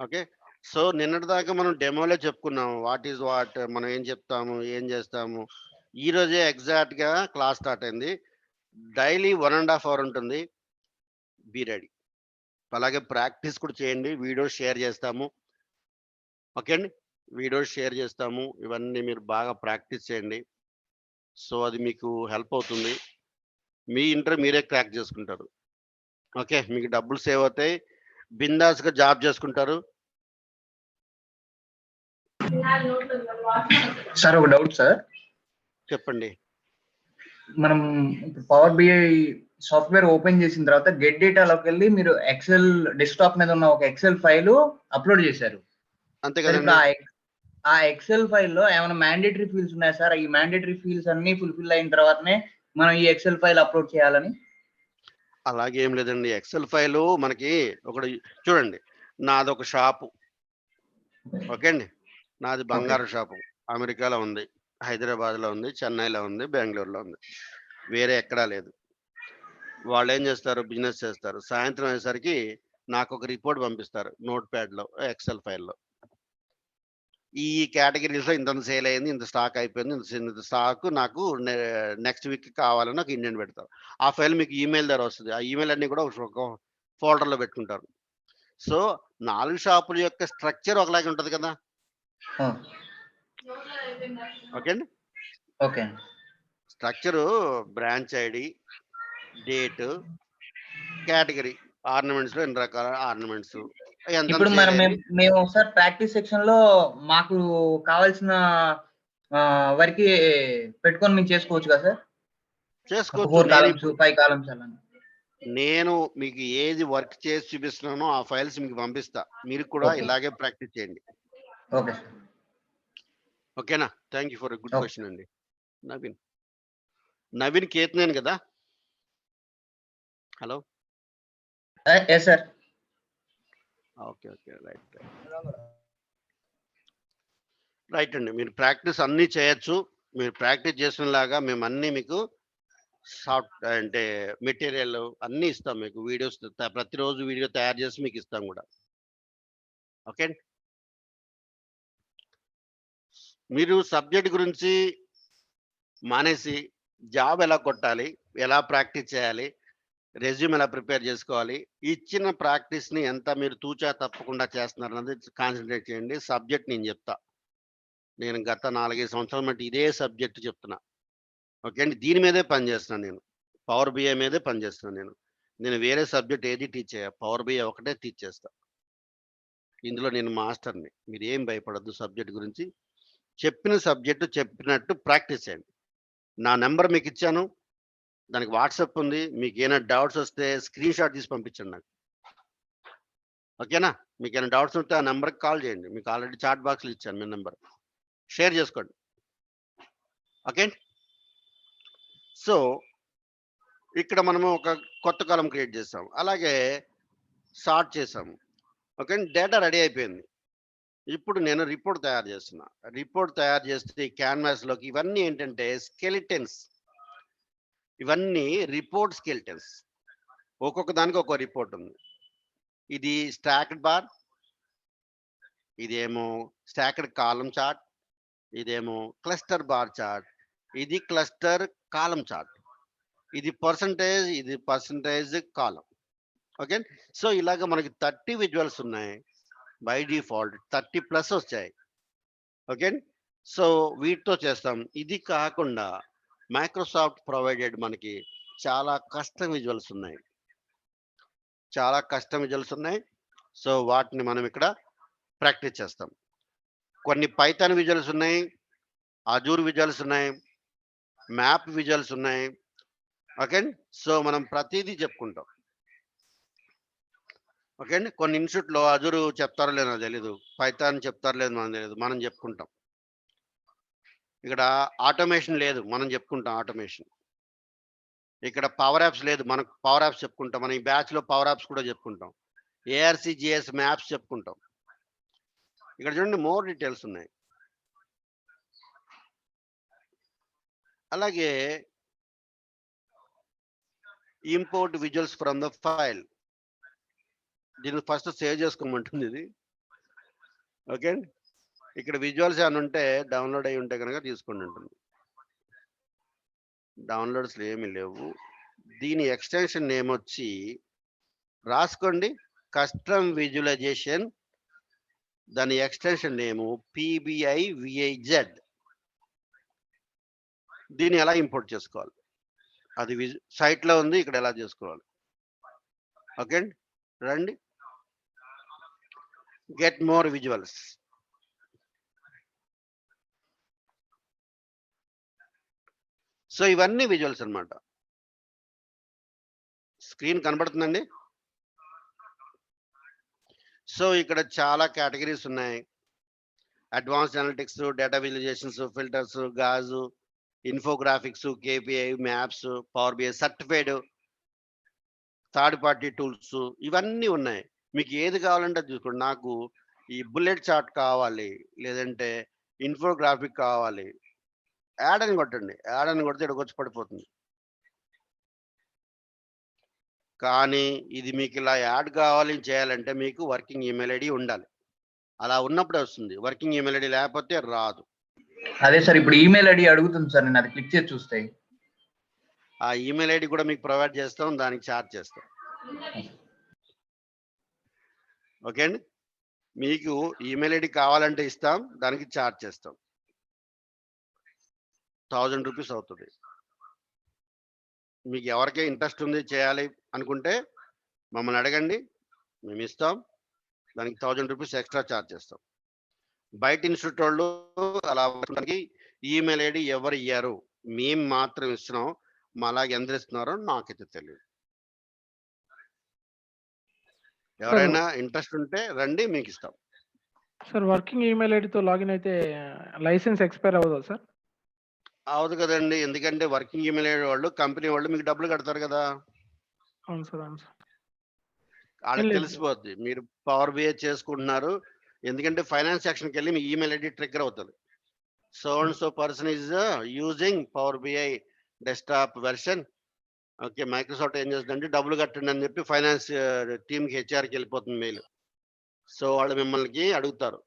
Okay, so నిన్నటి దాకా మనం డెమోలో చెప్పుకున్నాము, వాట్ ఈజ్ వాట్, మనం ఏం చెప్తాము, ఏం చేస్తాము. ఈ రోజే ఎగ్జాక్ట్ గా క్లాస్ స్టార్ట్ అయింది. డైలీ 1.5 hours ఉంటుంది, బీ రెడీ. అలాగే ప్రాక్టీస్ కూడా చేయండి, వీడియో షేర్ చేస్తాము. ఓకే అండి, వీడియో షేర్ చేస్తాము, ఇవన్నీ మీరు బాగా ప్రాక్టీస్ చేయండి. సో అది మీకు హెల్ప్ అవుతుంది, మీ ఇంటర్ మీరే క్రాక్ చేసుకుంటారు. ఓకే, మీకు డబ్బులు సేవ్ అవుతాయి, బిందాస్గా జాబ్ చేసుకుంటారు. సార్ ఒక డౌట్ సార్. చెప్పండి. మనం పవర్ బిఐ సాఫ్ట్వేర్ ఓపెన్ చేసిన తర్వాత గెట్ డేటాలోకి వెళ్ళి మీరు ఎక్సెల్ డెస్క్టాప్ మీద ఉన్న ఒక ఎక్సెల్ ఫైల్ అప్లోడ్ చేశారు. అంతే సార్ ఇప్పుడు కదండి. ఆ ఎక్సెల్ ఫైల్లో ఏమైనా మ్యాండేటరీ ఫీల్డ్స్ ఉన్నాయా సార్? ఈ మ్యాండేటరీ ఫీల్డ్స్ అన్ని ఫుల్ఫిల్ అయిన తర్వాతనే మనం ఈ ఎక్సెల్ ఫైల్ అప్లోడ్ చేయాలని? అలాగే ఏం లేదండి. ఎక్సెల్ ఫైలు మనకి ఒకటి చూడండి, నాదొక షాపు. ఓకే అండి. నాది బంగారు షాపు. అమెరికాలో ఉంది, హైదరాబాద్లో ఉంది, చెన్నైలో ఉంది, బెంగళూరులో ఉంది. వేరే ఎక్కడా లేదు. వాళ్ళు ఏం చేస్తారు, బిజినెస్ చేస్తారు. సాయంత్రం అయ్యేసరికి నాకు ఒక రిపోర్ట్ పంపిస్తారు నోట్ ప్యాడ్లో, ఎక్సెల్ ఫైల్లో. ఈ కేటగిరీస్లో ఇంత సేల్ అయింది, ఇంత స్టాక్ అయిపోయింది, ఇంత స్టాక్ నాకు నెక్స్ట్ వీక్ కావాలని ఒక ఇండియన్ పెడతారు. ఆ ఫైల్ మీకు ఈమెయిల్ ద్వారా వస్తుంది. ఆ ఈమెయిల్ అన్ని కూడా ఒక ఫోల్డర్లో పెట్టుకుంటారు. సో 4 షాపుల యొక్క స్ట్రక్చర్ ఒకలాగే ఉంటుంది కదా. ఓకే అండి. Okay. Structure branch ID, date, category, ఆర్నమెంట్స్లో ఎన్ని రకాల ఆర్నమెంట్స్. ఇప్పుడు మనం మేము ఒకసారి ప్రాక్టీస్ సెక్షన్ లో మాకు కావాల్సిన వరకు పెట్టుకొని మేము చేసుకోవచ్చు కదా సార్? చేసుకోవచ్చు. 4 కాలమ్స్ 5 కాలమ్స్ అలా. నేను మీకు ఏది వర్క్ చేసి చూపిస్తున్నానో ఆ ఫైల్స్ మీకు పంపిస్తా. మీరు కూడా ఇలాగే ప్రాక్టీస్ చేయండి. ఓకే. ఓకేనా? Thank you for a good question అండి. నవీన్ కేతనేని కదా? Hello. Yes sir. Okay okay, right right అండి. మీరు ప్రాక్టీస్ అన్నీ చేయొచ్చు. మీరు ప్రాక్టీస్ చేసినలాగా మేము అన్నీ మీకు సాఫ్ట్ అంటే మెటీరియల్ అన్నీ ఇస్తాం మీకు. వీడియోస్ ప్రతిరోజు వీడియో తయారు చేసి మీకు ఇస్తాం కూడా. ఓకే. మీరు సబ్జెక్ట్ గురించి మానేసి జాబ్ ఎలా కొట్టాలి, ఎలా ప్రాక్టీస్ చేయాలి, రెజ్యూమ్ ఎలా ప్రిపేర్ చేసుకోవాలి, ఇచ్చిన ప్రాక్టీస్ని ఎంత మీరు తూచా తప్పకుండా చేస్తున్నారు అన్నది కాన్సన్ట్రేట్ చేయండి. సబ్జెక్ట్ నేను చెప్తా. నేను గత 4-5 సంవత్సరాల మట్టి ఇదే సబ్జెక్ట్ చెప్తున్నా. ఓకే అండి. దీని మీదే పనిచేస్తున్నాను నేను. పవర్ బిఐ మీదే పనిచేస్తున్నాను నేను వేరే సబ్జెక్ట్ ఏది టీచ్ చేయ. పవర్ బిఐ ఒకటే టీచ్ చేస్తా. ఇందులో నేను మాస్టర్ని. మీరు ఏం భయపడద్దు సబ్జెక్ట్ గురించి. చెప్పిన సబ్జెక్టు చెప్పినట్టు ప్రాక్టీస్ చేయండి. నా నెంబర్ మీకు ఇచ్చాను, దానికి వాట్సాప్ ఉంది. మీకు ఏమైనా డౌట్స్ వస్తే స్క్రీన్ షాట్ తీసి పంపించండి నాకు. ఓకేనా? మీకు ఏమైనా డౌట్స్ ఉంటే ఆ నెంబర్కి కాల్ చేయండి. మీకు ఆల్రెడీ చాట్ బాక్స్లో ఇచ్చాను మీ నెంబర్. షేర్ చేసుకోండి. ఓకే. సో ఇక్కడ మనము ఒక కొత్త కాలం క్రియేట్ చేసాం, అలాగే సార్ట్ చేసాము. ఓకే. డేటా రెడీ అయిపోయింది. ఇప్పుడు నేను రిపోర్ట్ తయారు చేస్తున్నా. రిపోర్ట్ తయారు చేస్తే క్యాన్వాస్లోకి ఇవన్నీ ఏంటంటే స్కెలిటన్స్. ఇవన్నీ రిపోర్ట్ స్కెలిటన్స్. ఒక్కొక్క దానికి ఒక్కో రిపోర్ట్ ఉంది. ఇది స్టాక్డ్ బార్, ఇదేమో స్టాక్డ్ కాలం చార్ట్, ఇదేమో క్లస్టర్ బార్ చార్ట్, ఇది క్లస్టర్ కాలం చార్ట్, ఇది పర్సంటేజ్, ఇది పర్సంటేజ్ కాలం. ఓకే. సో ఇలాగ మనకి 30 విజువల్స్ ఉన్నాయి. బై డిఫాల్ట్ 30+ వచ్చాయి. ఓకే. సో వీటితో చేస్తాం. ఇది కాకుండా మైక్రోసాఫ్ట్ ప్రొవైడెడ్ మనకి చాలా కస్టమ్ విజువల్స్ ఉన్నాయి. సో వాటిని మనం ఇక్కడ ప్రాక్టీస్ చేస్తాం. కొన్ని పైథాన్ విజువల్స్ ఉన్నాయి, అజూర్ విజువల్స్ ఉన్నాయి, మ్యాప్ విజువల్స్ ఉన్నాయి. ఓకే. సో మనం ప్రతిదీ చెప్పుకుంటాం. ఓకే అండి. కొన్ని ఇన్స్టిట్యూట్లో అజూరు చెప్తారో లేదో తెలీదు, పైథాన్ చెప్తారో లేదో మనకు తెలియదు, మనం చెప్పుకుంటాం. ఇక్కడ ఆటోమేషన్ లేదు, మనం చెప్పుకుంటాం ఆటోమేషన్. ఇక్కడ పవర్ యాప్స్ లేదు, మనం పవర్ యాప్స్ చెప్పుకుంటాం. మనం ఈ బ్యాచ్లో పవర్ యాప్స్ కూడా చెప్పుకుంటాం. ఏఆర్సిజిఎస్ మ్యాప్స్ చెప్పుకుంటాం. ఇక్కడ చూడండి మోర్ డీటెయిల్స్ ఉన్నాయి. అలాగే import visuals from the file. దీన్ని ఫస్ట్ సేవ్ చేసుకోమంటుంది ఇది. ఓకే. ఇక్కడ విజువల్స్ ఏమైనా ఉంటే డౌన్లోడ్ అయ్యి ఉంటే కనుక తీసుకోండి ఉంటుంది. డౌన్లోడ్స్లో ఏమీ లేవు. దీని ఎక్స్టెన్షన్ నేమ్ వచ్చి రాసుకోండి, కస్టమ్ విజువలైజేషన్. దాని ఎక్స్టెన్షన్ నేము PBIVIZ. దీన్ని ఎలా ఇంపోర్ట్ చేసుకోవాలి, అది సైట్లో ఉంది, ఇక్కడ ఎలా చేసుకోవాలి. ఓకే. రండి, గెట్ మోర్ విజువల్స్. సో ఇవన్నీ విజువల్స్ అన్నమాట. స్క్రీన్ కనబడుతుందండి? సో ఇక్కడ చాలా కేటగిరీస్ ఉన్నాయి. Advanced analytics, data visualizations, filters, gauges, infographics, KPI, maps, power BI, certified third party tools ఇవన్నీ ఉన్నాయి. మీకు ఏది కావాలంటే అది చూసుకోండి. నాకు ఈ బుల్లెట్ చార్ట్ కావాలి, లేదంటే ఇన్ఫోగ్రాఫిక్ కావాలి, యాడ్ అని కొట్టండి. యాడ్ అని కొడితే ఇక్కడికి వచ్చి పడిపోతుంది. కానీ ఇది మీకు ఇలా యాడ్ కావాలి చేయాలంటే మీకు వర్కింగ్ ఈమెయిల్ ఐడి ఉండాలి. అలా ఉన్నప్పుడే వస్తుంది. వర్కింగ్ ఈమెయిల్ ఐడి లేకపోతే రాదు. అదే సార్, ఇప్పుడు ఈమెయిల్ ఐడి అడుగుతుంది సార్, నేను అది క్లిక్ చేసి చూస్తే. ఆ ఈమెయిల్ ఐడి కూడా మీకు ప్రొవైడ్ చేస్తాం, దానికి ఛార్జ్ చేస్తాం. ఓకే అండి. మీకు ఈమెయిల్ ఐడి కావాలంటే ఇస్తాం, దానికి ఛార్జ్ చేస్తాం. 1000 రూపీస్ అవుతుంది. మీకు ఎవరికే ఇంట్రెస్ట్ ఉంది చేయాలి అనుకుంటే మమ్మల్ని అడగండి, మేము ఇస్తాం. దానికి 1000 రూపీస్ ఎక్స్ట్రా ఛార్జ్ చేస్తాం. బయట ఇన్స్టిట్యూట్ వాళ్ళు అలా ఈమెయిల్ ఐడి ఎవరు ఇయ్యారు, మేము మాత్రం ఇస్తున్నాం. అలాగే ఎంత ఇస్తున్నారో నాకైతే తెలియదు. ఎవరైనా ఇంట్రెస్ట్ ఉంటే రండి, మీకు ఇస్తాం. సార్ వర్కింగ్ ఈమెయిల్ ఐడితో లాగిన్ అయితే లైసెన్స్ ఎక్స్పైర్ అవ్వదా సార్? అవదు కదండి, ఎందుకంటే వర్కింగ్ ఈమెయిల్ ఐడి వాళ్ళు కంపెనీ వాళ్ళు మీకు డబ్బులు కడతారు కదా. అవును సార్, అవును సార్. వాళ్ళకి తెలిసిపోద్ది మీరు పవర్ బిఐ చేసుకుంటున్నారు. ఎందుకంటే ఫైనాన్స్ సెక్షన్కి వెళ్ళి మీ ఈమెయిల్ ఐడి ట్రిగ్గర్ అవుతుంది. So and so person is using power BI desktop version. Okay, Microsoft ఏం చేస్తుందంటే డబ్బులు కట్టండి అని చెప్పి ఫైనాన్స్ టీమ్కి హెచ్ఆర్కి వెళ్ళిపోతుంది మెయిల్. సో వాళ్ళు మిమ్మల్ని అడుగుతారు.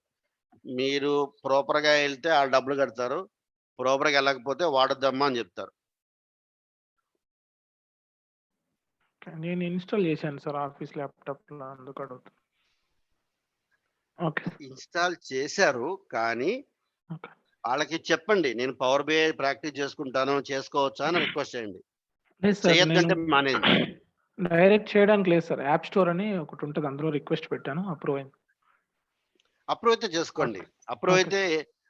మీరు ప్రాపర్గా వెళ్తే వాళ్ళు డబ్బులు కడతారు, ప్రాపర్గా వెళ్ళకపోతే వాడొద్దమ్మా అని చెప్తారు. నేను ఇన్స్టాల్ చేశాను సార్ ఆఫీస్ ల్యాప్టాప్లో, అందుకు అడుగుతాను. ఓకే ఇన్స్టాల్ చేశారు, కానీ ఓకే. వాళ్ళకి చెప్పండి నేను పవర్ బిఐ ప్రాక్టీస్ చేసుకుంటాను, చేసుకోవచ్చా అని రిక్వెస్ట్ చేయండి. లేదు సార్, చేయొద్దంటే మానేయండి. డైరెక్ట్ చేయడానికి లేదు సార్. యాప్ స్టోర్ అని ఒకటి ఉంటుంది, అందులో రిక్వెస్ట్ పెట్టాను, అప్రూవ్ అయింది. అప్రూవ్ అయితే చేసుకోండి. అప్రూవ్ అయితే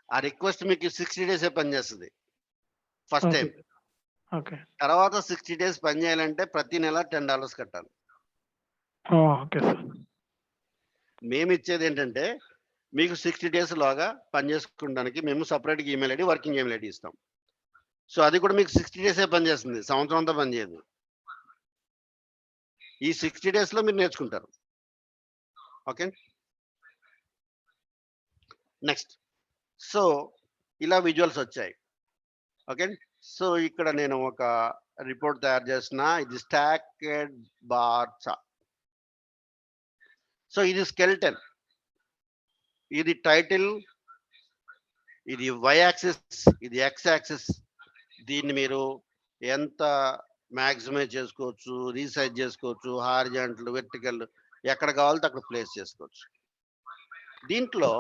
ఆ రిక్వెస్ట్ మీకు 60 డేసే పనిచేస్తుంది ఫస్ట్ టైం. ఓకే తర్వాత 60 డేస్ పని చేయాలంటే ప్రతి నెల $10 కట్టాలి. Okay sir. మేము ఇచ్చేది ఏంటంటే మీకు 60 డేస్ లోగా పని చేసుకోవడానికి మేము సపరేట్గా email ID, working email ID ఇస్తాం. సో అది కూడా మీకు 60 డేసే పనిచేస్తుంది, సంవత్సరం అంతా పనిచేయదు. ఈ 60 డేస్లో మీరు నేర్చుకుంటారు. Okay, next. సో ఇలా విజువల్స్ వచ్చాయి. ఓకే, సో ఇక్కడ నేను ఒక రిపోర్ట్ తయారు చేసిన, ఇది స్టాక్డ్ బార్ చార్ట్. సో ఇది స్కెల్టన్, ఇది టైటిల్, ఇది వై యాక్సిస్, ఇది ఎక్స్ యాక్సిస్. దీన్ని మీరు ఎంత మ్యాక్సిమైజ్ చేసుకోవచ్చు, రీసైజ్ చేసుకోవచ్చు, హారిజాంటల్, వెర్టికల్, ఎక్కడ కావాలంటే అక్కడ ప్లేస్ చేసుకోవచ్చు. దీంట్లో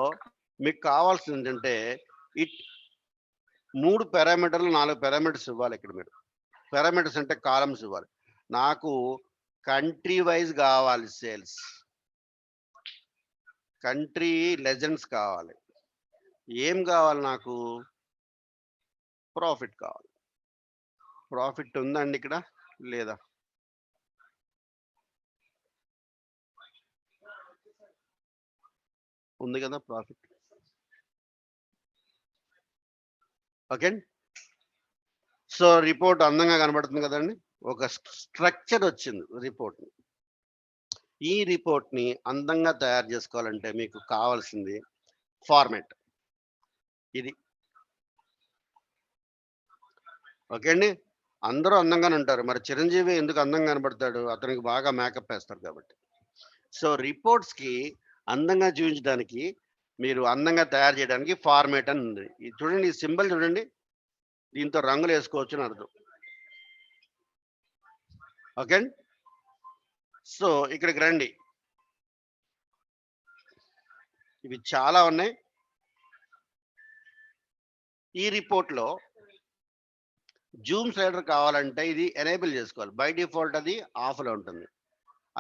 మీకు కావాల్సింది ఏంటంటే 3 పారామీటర్లు 4 పారామీటర్స్ ఇవ్వాలి. ఇక్కడ మీరు పారామీటర్స్ అంటే కాలమ్స్ ఇవ్వాలి. నాకు కంట్రీ వైజ్ కావాలి, సేల్స్, కంట్రీ లెజెండ్స్ కావాలి, ఏం కావాలి నాకు, ప్రాఫిట్ కావాలి. ప్రాఫిట్ ఉందండి ఇక్కడ లేదా? ఉంది కదా ప్రాఫిట్. ఓకే, సో రిపోర్ట్ అందంగా కనబడుతుంది కదండి. ఒక స్ట్రక్చర్ వచ్చింది రిపోర్ట్. ఈ రిపోర్ట్ ని అందంగా తయారు చేసుకోవాలంటే మీకు కావాల్సింది ఫార్మాట్ ఇది. ఓకే అండి, అందరూ అందంగానే ఉంటారు, మరి చిరంజీవి ఎందుకు అందంగా కనబడతాడు? అతనికి బాగా మేకప్ వేస్తారు కాబట్టి. సో రిపోర్ట్స్ కి అందంగా చూపించడానికి, మీరు అందంగా తయారు చేయడానికి ఫార్మాట్ అని ఉంది. ఇది చూడండి, ఈ సింబల్ చూడండి, దీంతో రంగులు వేసుకోవచ్చు అని అర్థం. ఓకే, సో ఇక్కడికి రండి. ఇవి చాలా ఉన్నాయి. ఈ రిపోర్ట్లో జూమ్ స్లైడర్ కావాలంటే ఇది ఎనేబుల్ చేసుకోవాలి. బై డిఫాల్ట్ అది ఆఫ్లో ఉంటుంది.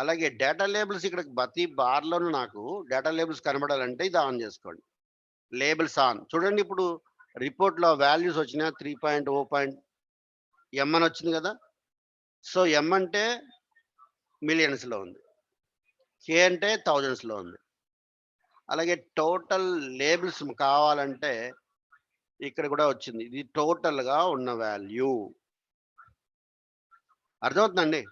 అలాగే డేటా లేబుల్స్, ఇక్కడ ప్రతి బార్లోనూ నాకు డేటా లేబుల్స్ కనబడాలంటే ఇది ఆన్ చేసుకోండి. Labels on. చూడండి, ఇప్పుడు రిపోర్ట్లో వాల్యూస్ వచ్చినా 3.0. ఎం అని వచ్చింది కదా. సో ఎం అంటే మిలియన్స్లో ఉంది, కే అంటే థౌజండ్స్లో ఉంది. అలాగే టోటల్ లేబుల్స్ కావాలంటే ఇక్కడ కూడా వచ్చింది, ఇది టోటల్గా ఉన్న వాల్యూ. అర్థమవుతుందండి?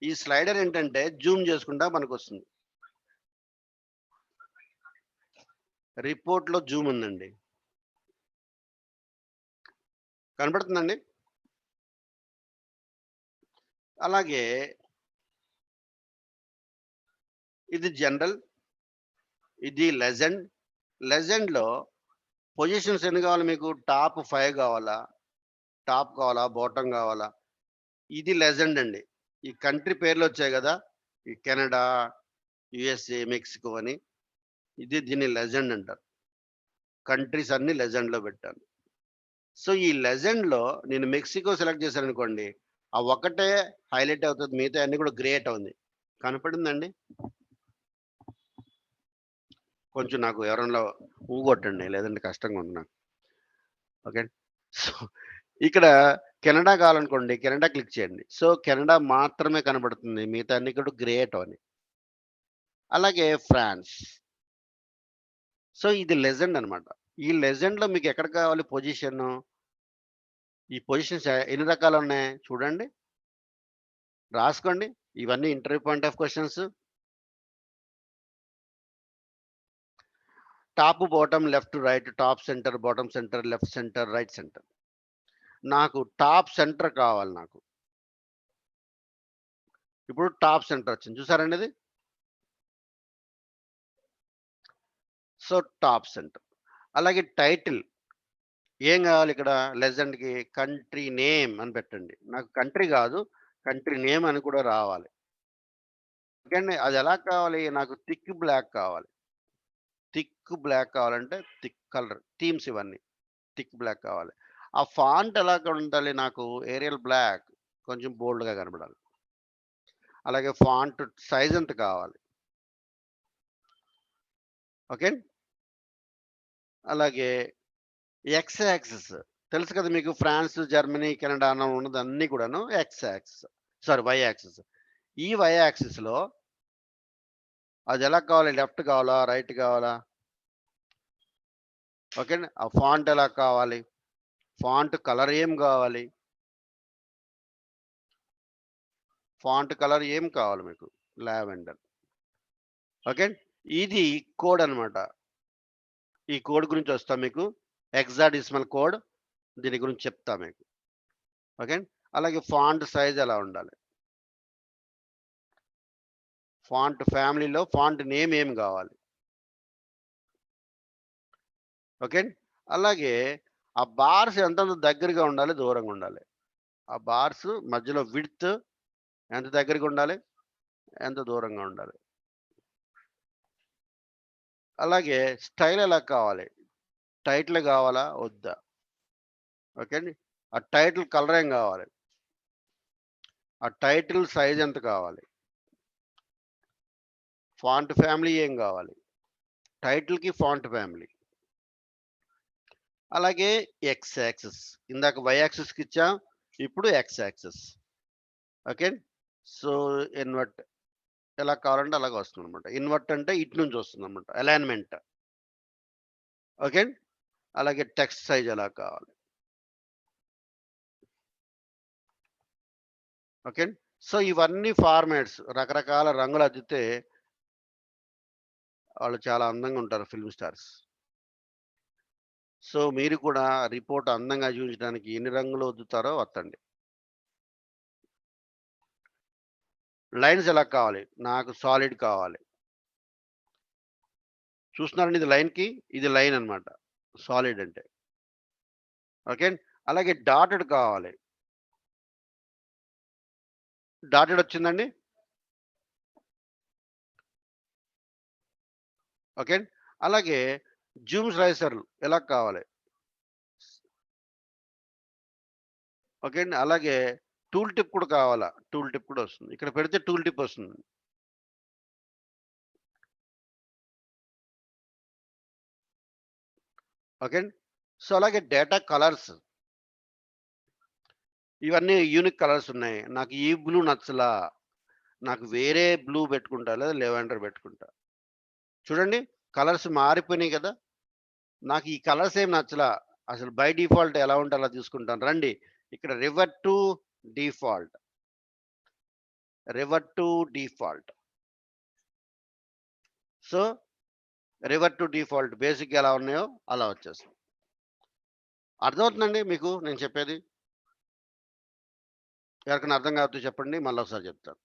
ఈ స్లైడర్ ఏంటంటే జూమ్ చేసుకుంటా మనకు వస్తుంది. రిపోర్ట్లో జూమ్ ఉందండి, కనపడుతుందండి. అలాగే ఇది జనరల్, ఇది లెజెండ్. లెజెండ్లో పొజిషన్స్ ఎన్ని కావాలి మీకు? టాప్ 5 కావాలా, టాప్ కావాలా, బాటమ్ కావాలా? ఇది లెజెండ్ అండి. ఈ కంట్రీ పేర్లు వచ్చాయి కదా, ఈ కెనడా, యుఎస్ఏ, మెక్సికో అని, దీన్ని లెజెండ్ అంటారు. కంట్రీస్ అన్ని లెజెండ్లో పెట్టాను. సో ఈ లెజెండ్లో నేను మెక్సికో సెలెక్ట్ చేశాను అనుకోండి, ఆ ఒక్కటే హైలైట్ అవుతుంది, మిగతా అన్ని కూడా గ్రేట్ అవుతుంది. కనపడిందండి? కొంచెం నాకు ఎవరన్నా ఊగొట్టండి, లేదంటే కష్టంగా ఉంది నాకు. ఓకే. సో ఇక్కడ కెనడా కావాలనుకోండి, కెనడా క్లిక్ చేయండి. సో కెనడా మాత్రమే కనబడుతుంది, మిగతా అన్ని కూడా గ్రేట్ అని. అలాగే ఫ్రాన్స్. సో ఇది లెజెండ్ అనమాట. ఈ లెజెండ్లో మీకు ఎక్కడ కావాలి పొజిషన్? ఈ పొజిషన్స్ ఎన్ని రకాలు ఉన్నాయి చూడండి, రాసుకోండి. ఇవన్నీ interview point of questions. Top, bottom, left, right, top centre, bottom centre, left centre, right centre. నాకు టాప్ సెంటర్ కావాలి. నాకు ఇప్పుడు టాప్ సెంటర్ వచ్చింది, చూసారండి ఇది. So top centre. అలాగే టైటిల్ ఏం కావాలి ఇక్కడ? లెజెండ్కి కంట్రీ నేమ్ అని పెట్టండి. నాకు కంట్రీ కాదు, కంట్రీ నేమ్ అని కూడా రావాలి. ఓకే, అది ఎలా కావాలి? నాకు థిక్ బ్లాక్ కావాలి. థిక్ బ్లాక్ కావాలంటే థిక్ కలర్ థీమ్స్ ఇవన్నీ థిక్ బ్లాక్ కావాలి. ఆ ఫాంట్ ఎలా ఉండాలి? నాకు ఏరియల్ బ్లాక్, కొంచెం బోల్డ్గా కనబడాలి. అలాగే ఫాంట్ సైజ్ ఎంత కావాలి? ఓకే. అలాగే ఎక్స్ యాక్సిస్ తెలుసు కదా మీకు, ఫ్రాన్స్, జర్మనీ, కెనడా అని ఉన్నది అన్నీ కూడాను X axis, sorry Y axis. ఈ వై యాక్సిస్లో అది ఎలా కావాలి? లెఫ్ట్ కావాలా, రైట్ కావాలా? ఓకే. ఆ ఫాంట్ ఎలా కావాలి? ఫాంట్ కలర్ ఏం కావాలి? ఫాంట్ కలర్ ఏం కావాలి మీకు? లావెండర్. ఓకే. ఇది కోడ్ అనమాట. ఈ కోడ్ గురించి వస్తా మీకు, హెక్సాడెసిమల్ కోడ్, దీని గురించి చెప్తా మీకు. ఓకే. అలాగే ఫాంట్ సైజ్ ఎలా ఉండాలి? ఫాంట్ ఫ్యామిలీలో ఫాంట్ నేమ్ ఏం కావాలి? ఓకే. అలాగే ఆ బార్స్ ఎంత దగ్గరగా ఉండాలి, దూరంగా ఉండాలి? ఆ బార్స్ మధ్యలో విడ్త్ ఎంత దగ్గరగా ఉండాలి, ఎంత దూరంగా ఉండాలి? అలాగే స్టైల్ ఎలా కావాలి? టైటిల్ కావాలా, వద్దా? ఓకే అండి. ఆ టైటిల్ కలర్ ఏం కావాలి? ఆ టైటిల్ సైజ్ ఎంత కావాలి? ఫాంట్ ఫ్యామిలీ ఏం కావాలి? టైటిల్కి ఫాంట్ ఫ్యామిలీ. అలాగే ఎక్స్ యాక్సిస్, ఇందాక వై యాక్సిస్కి ఇచ్చాం, ఇప్పుడు X axis. Okay. So invert ఎలా కావాలంటే అలాగ వస్తుంది అనమాట. ఇన్వర్ట్ అంటే ఇటు నుంచి వస్తుంది అనమాట, అలైన్మెంట్. ఓకే. అలాగే టెక్స్ట్ సైజ్ ఎలా కావాలి? ఓకే. సో ఇవన్నీ ఫార్మాట్స్, రకరకాల రంగులు అద్దితే వాళ్ళు చాలా అందంగా ఉంటారు ఫిల్మ్ స్టార్స్. సో మీరు కూడా రిపోర్ట్ అందంగా చూపించడానికి ఎన్ని రంగులు వద్దుతారో వత్తండి. లైన్స్ ఎలా కావాలి? నాకు సాలిడ్ కావాలి. చూస్తున్నారండి, ఇది లైన్కి, ఇది లైన్ అనమాట సాలిడ్ అంటే. ఓకే. అలాగే డాటెడ్ కావాలి. డాటెడ్ వచ్చిందండి. ఓకే. అలాగే జూమ్ స్లైసర్లు ఎలా కావాలి? ఓకే అండి. అలాగే టూల్ టిప్ కూడా కావాలా? టూల్ టిప్ కూడా వస్తుంది, ఇక్కడ పెడితే టూల్ టిప్ వస్తుంది. ఓకే అండి. సో అలాగే డేటా కలర్స్, ఇవన్నీ యూనిక్ కలర్స్ ఉన్నాయి. నాకు ఈ బ్లూ నచ్చలా. నాకు వేరే బ్లూ పెట్టుకుంటా లేదా లెవెండర్ పెట్టుకుంటా. చూడండి కలర్స్ మారిపోయినాయి కదా! నాకు ఈ కలర్స్ ఏం నచ్చలా. అసలు బై డిఫాల్ట్ ఎలా ఉంటే అలా తీసుకుంటాను. రండి ఇక్కడ revert to default. Revert to default. So, revert to default బేసిక్‌గా ఎలా ఉన్నాయో అలా వచ్చేస్తాయి. అర్థమవుతుందండి మీకు నేను చెప్పేది? ఎవరికైనా అర్థం కాకపోతే చెప్పండి. మళ్ళీ ఒకసారి చెప్తాను.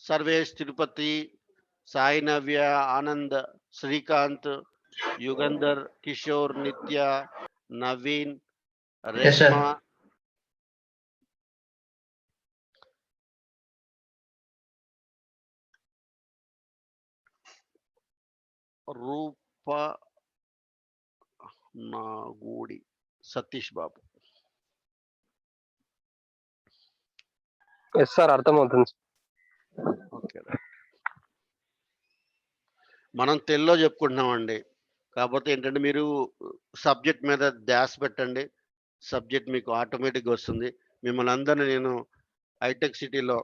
సర్వేష్, తిరుపతి, సాయి నవ్య, ఆనంద్, శ్రీకాంత్, యుగంధర్, కిషోర్, నిత్య, నవీన్, Yes, sir. రేష్మ, రూప నాగూడి, సతీష్ బాబు. ఎస్ సార్, అర్థమవుతుంది. ఓకే. మనం తెలుగులో చెప్పుకుంటున్నామండి. కాకపోతే ఏంటంటే మీరు సబ్జెక్ట్ మీద ధ్యాస పెట్టండి. సబ్జెక్ట్ మీకు ఆటోమేటిక్‌గా వస్తుంది. మిమ్మల్ని అందరిని నేను హైటెక్ సిటీలో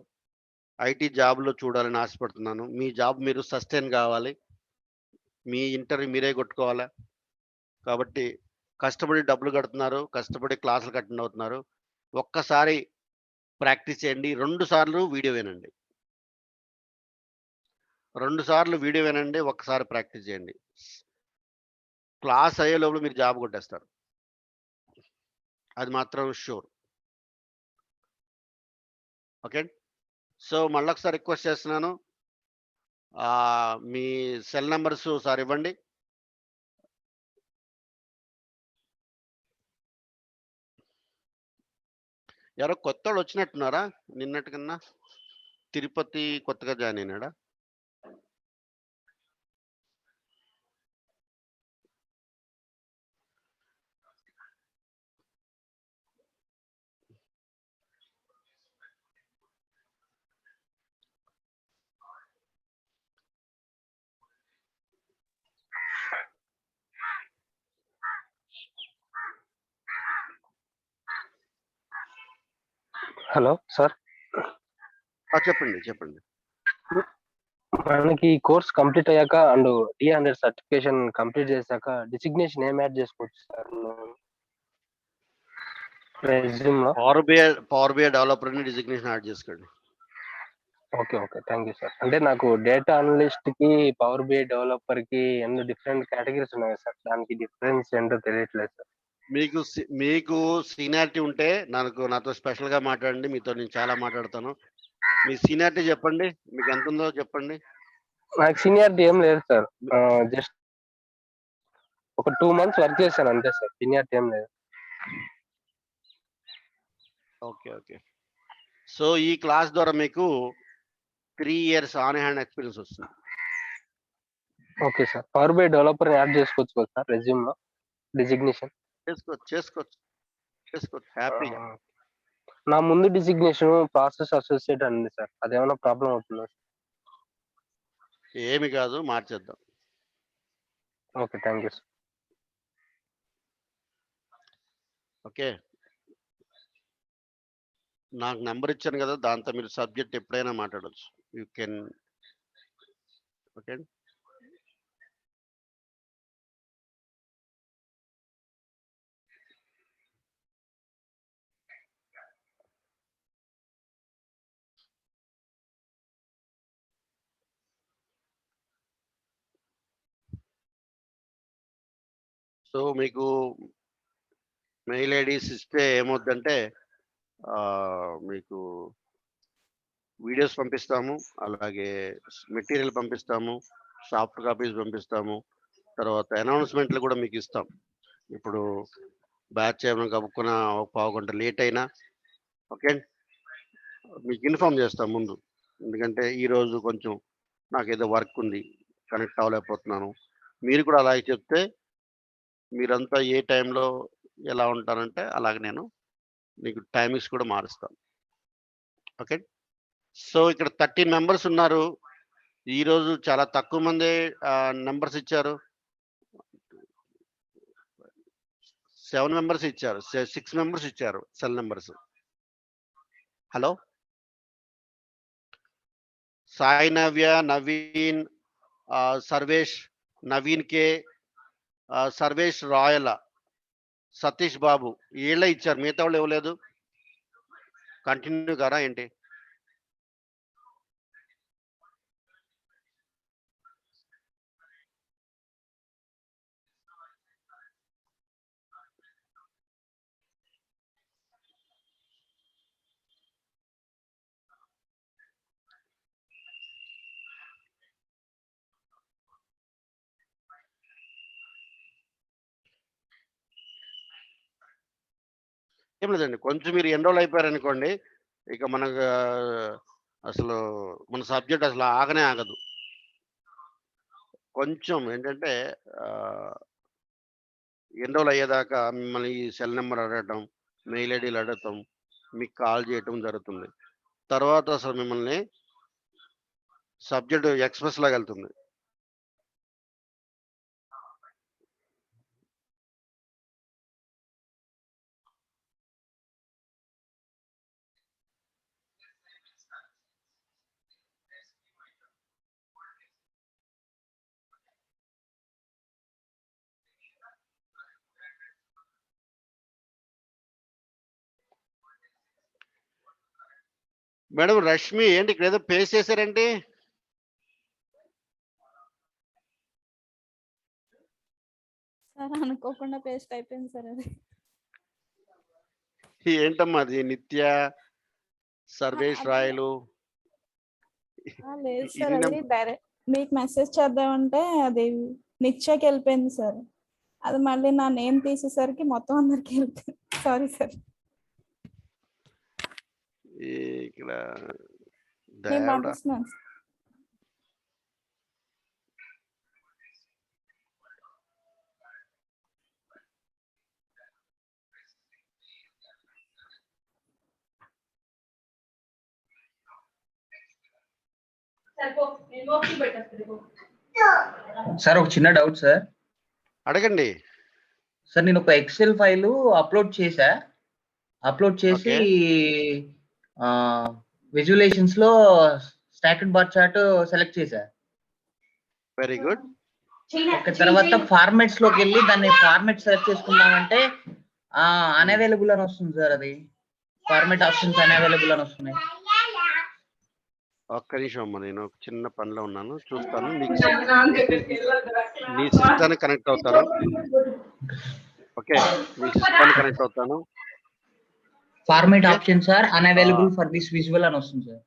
ఐటీ జాబ్‌లో చూడాలని ఆశపడుతున్నాను. మీ జాబ్ మీరు సస్టైన్ కావాలి. మీ ఇంటర్వ్యూ మీరే కొట్టుకోవాలా. కాబట్టి కష్టపడి డబ్బులు కడుతున్నారు. కష్టపడి క్లాసులకు అటెండ్ అవుతున్నారు. ఒక్కసారి ప్రాక్టీస్ చేయండి. 2 సార్లు వీడియో వినండి. 2 సార్లు వీడియో వినండి. ఒక్కసారి ప్రాక్టీస్ చేయండి. క్లాస్ అయ్యే లోపల మీరు జాబ్ కొట్టేస్తారు. అది మాత్రం షూర్. ఓకే. సో, మళ్ళొకసారి రిక్వెస్ట్ చేస్తున్నాను. మీ సెల్ నంబర్స్ ఒకసారి ఇవ్వండి. ఎవరో కొత్తోళ్ళు వచ్చినట్టున్నారా? నిన్నటి కన్నా? తిరుపతి కొత్తగా జాయిన్ అయినాడా? హలో సార్, చెప్పండి. చెప్పండి. మనకి కోర్స్ కంప్లీట్ అయ్యాక అండ్ T100 సర్టిఫికేషన్ కంప్లీట్ చేశాక డిసిగ్నేషన్ ఏం యాడ్ చేసుకోవచ్చు సార్ రెజ్యూమ్‌లో? పవర్ బిఐ డెవలపర్ అని డిజిగ్నేషన్ యాడ్ చేసుకోండి. ఓకే. Thank you sir. అంటే నాకు డేటా అనలిస్ట్‌కి, పవర్ బిఐ డెవలపర్‌కి ఎన్నో డిఫరెంట్ కేటగిరీస్ ఉన్నాయి సార్. దానికి డిఫరెన్స్ ఏంటో తెలియట్లేదు సార్. మీకు సీనియారిటీ ఉంటే నాతో స్పెషల్‌గా మాట్లాడండి. మీతో నేను చాలా మాట్లాడతాను. మీ సీనియారిటీ చెప్పండి. మీకు ఎంత ఉందో చెప్పండి. నాకు సీనియారిటీ ఏం లేదు సార్. జస్ట్ ఒక 2 మంత్స్ వర్క్ చేశాను అంతే సార్. సీనియారిటీ ఏం లేదు. ఓకే. సో, ఈ క్లాస్ ద్వారా మీకు 3 ఇయర్స్ ఆన్ హ్యాండ్ ఎక్స్‌పీరియన్స్ వస్తుంది. Okay sir. పవర్ బిఐ డెవలపర్‌ని యాడ్ చేసుకోవచ్చు కదా సార్ రెజ్యూమ్‌లో డిజిగ్నేషన్? చేసుకోవచ్చు. హ్యాపీగా. నా ముందు డిజిగ్నేషన్ ప్రాసెస్ అసోసియేట్ అని ఉంది సార్. అదేమన్నా ప్రాబ్లమ్ అవుతుందా? ఏమి కాదు, మార్చేద్దాం. Okay. Thank you sir. Okay. నాకు నంబర్ ఇచ్చాను కదా! దాంతో మీరు సబ్జెక్ట్ ఎప్పుడైనా మాట్లాడొచ్చు. You can. ఓకే. సో, మీకు మెయిల్ ఐడీస్ ఇస్తే ఏమవుద్దంటే మీకు వీడియోస్ పంపిస్తాము. అలాగే మెటీరియల్ పంపిస్తాము. సాఫ్ట్ కాపీస్ పంపిస్తాము. తర్వాత అనౌన్స్‌మెంట్లు కూడా మీకు ఇస్తాం. ఇప్పుడు బ్యాచ్ ఏమైనా గబుక్కున ఒక పావుగంట లేట్ అయినా ఓకే. మీకు ఇన్ఫార్మ్ చేస్తాం ముందు. ఎందుకంటే ఈరోజు కొంచెం నాకేదో వర్క్ ఉంది. కనెక్ట్ అవ్వలేకపోతున్నాను. మీరు కూడా అలాగే చెప్తే మీరంతా ఏ టైంలో ఎలా ఉంటారంటే అలాగ నేను మీకు టైమింగ్స్ కూడా మారుస్తాను. ఓకే. సో, ఇక్కడ 13 మెంబర్స్ ఉన్నారు. ఈరోజు చాలా తక్కువ మందే నంబర్స్ ఇచ్చారు. 7 మెంబర్స్ ఇచ్చారు. 6 మెంబర్స్ ఇచ్చారు సెల్ నంబర్స్. హలో సాయి నవ్య, నవీన్, సర్వేష్, నవీన్ కే, సర్వేష్ రాయల, సతీష్ బాబు వీళ్ళే ఇచ్చారు. మిగతా వాళ్ళు ఇవ్వలేదు. కంటిన్యూ గారా ఏంటి? ఏం లేదండి, కొంచెం మీరు ఎన్రోల్ అయిపోయారనుకోండి, ఇక మనకు అసలు మన సబ్జెక్ట్ అసలు ఆగనే ఆగదు. కొంచెం ఏంటంటే ఎన్రోల్ అయ్యేదాకా మిమ్మల్ని ఈ సెల్ నెంబర్ అడగటం, మెయిల్ ఐడీలు అడగటం, మీకు కాల్ చేయటం జరుగుతుంది. తర్వాత అసలు మిమ్మల్ని సబ్జెక్ట్ ఎక్స్‌ప్రెస్ లాగా వెళ్తుంది. మేడం రష్మి ఏంటి ఇక్కడ ఏదో పేస్ట్ చేశారేంటి? సార్ అనుకోకుండా పేస్ట్ అయిపోయింది సార్ అది. ఏంటమ్మా అది? నిత్య, సర్వేష్ అది రాయలు లేదు ఇది సార్, అది డైరెక్ట్ మీకు మెసేజ్ చేద్దామంటే అది నిత్యకి వెళ్ళిపోయింది సార్. అది మళ్ళీ నా నేమ్ తీసేసరికి మొత్తం అందరికి వెళ్ళిపోయింది. Sorry sir. ఇక్కడ నేను దేవుడా. పంపిస్తున్నాను సార్. సార్ ఒక చిన్న డౌట్ సార్. అడగండి. సార్ నేను ఒక ఎక్సెల్ ఫైల్ అప్లోడ్ చేశా. అప్లోడ్ చేసి విజువలైజేషన్స్ లో స్టాక్డ్ బార్ చార్ట్ సెలెక్ట్ చేశా. Very good. తర్వాత ఫార్మాట్స్ లోకి వెళ్ళి దాన్ని ఫార్మాట్ సెలెక్ట్ చేసుకున్నామంటే అన్అవైలబుల్ అని వస్తుంది సార్. అది ఫార్మాట్ ఆప్షన్స్ అన్అవైలబుల్ అని వస్తున్నాయి. ఒక్క నిమిషం అమ్మా, నేను ఒక చిన్న పనిలో ఉన్నాను, చూస్తాను. నీ సిస్టానికి కనెక్ట్ అవుతాను. ఓకే, నీ సిస్టానికి కనెక్ట్ అవుతాను. Format option sir unavailable for this visual అని వస్తుంది సార్.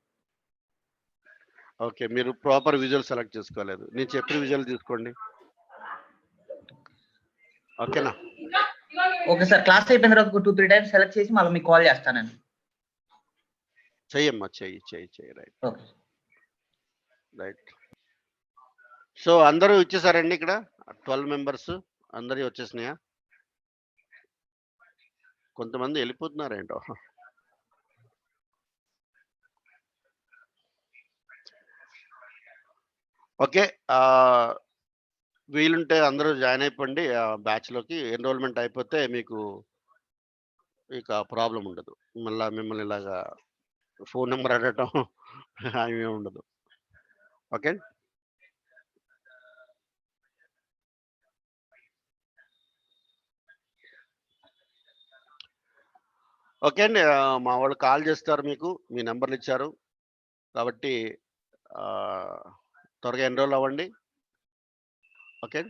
ఓకే, మీరు ప్రాపర్ విజువల్ సెలెక్ట్ చేసుకోలేదు. నేను చెప్పిన విజువల్ తీసుకోండి. ఓకేనా? ఓకే సార్, క్లాస్ అయిపోయిన తర్వాత 2-3 టైమ్స్ సెలెక్ట్ చేసి మళ్ళీ మీకు కాల్ చేస్తానండి. చెయ్యమ్మా, చెయ్యి. Right okay right. సో అందరూ ఇచ్చేసారండి ఇక్కడ 12 మెంబర్స్ అందరి వచ్చేసినాయా? కొంతమంది వెళ్ళిపోతున్నారేంటో. ఓకే, వీలుంటే అందరూ జాయిన్ అయిపోండి బ్యాచ్ లోకి. ఎన్రోల్మెంట్ అయిపోతే మీకు ఇక ప్రాబ్లం ఉండదు. మళ్ళీ మిమ్మల్ని ఇలాగా ఫోన్ నెంబర్ అడగటం అవి ఉండదు. ఓకే, ఓకే అండి. మా వాళ్ళు కాల్ చేస్తారు, మీకు మీ నెంబర్లు ఇచ్చారు కాబట్టి త్వరగా ఎన్రోల్ అవ్వండి. ఓకే.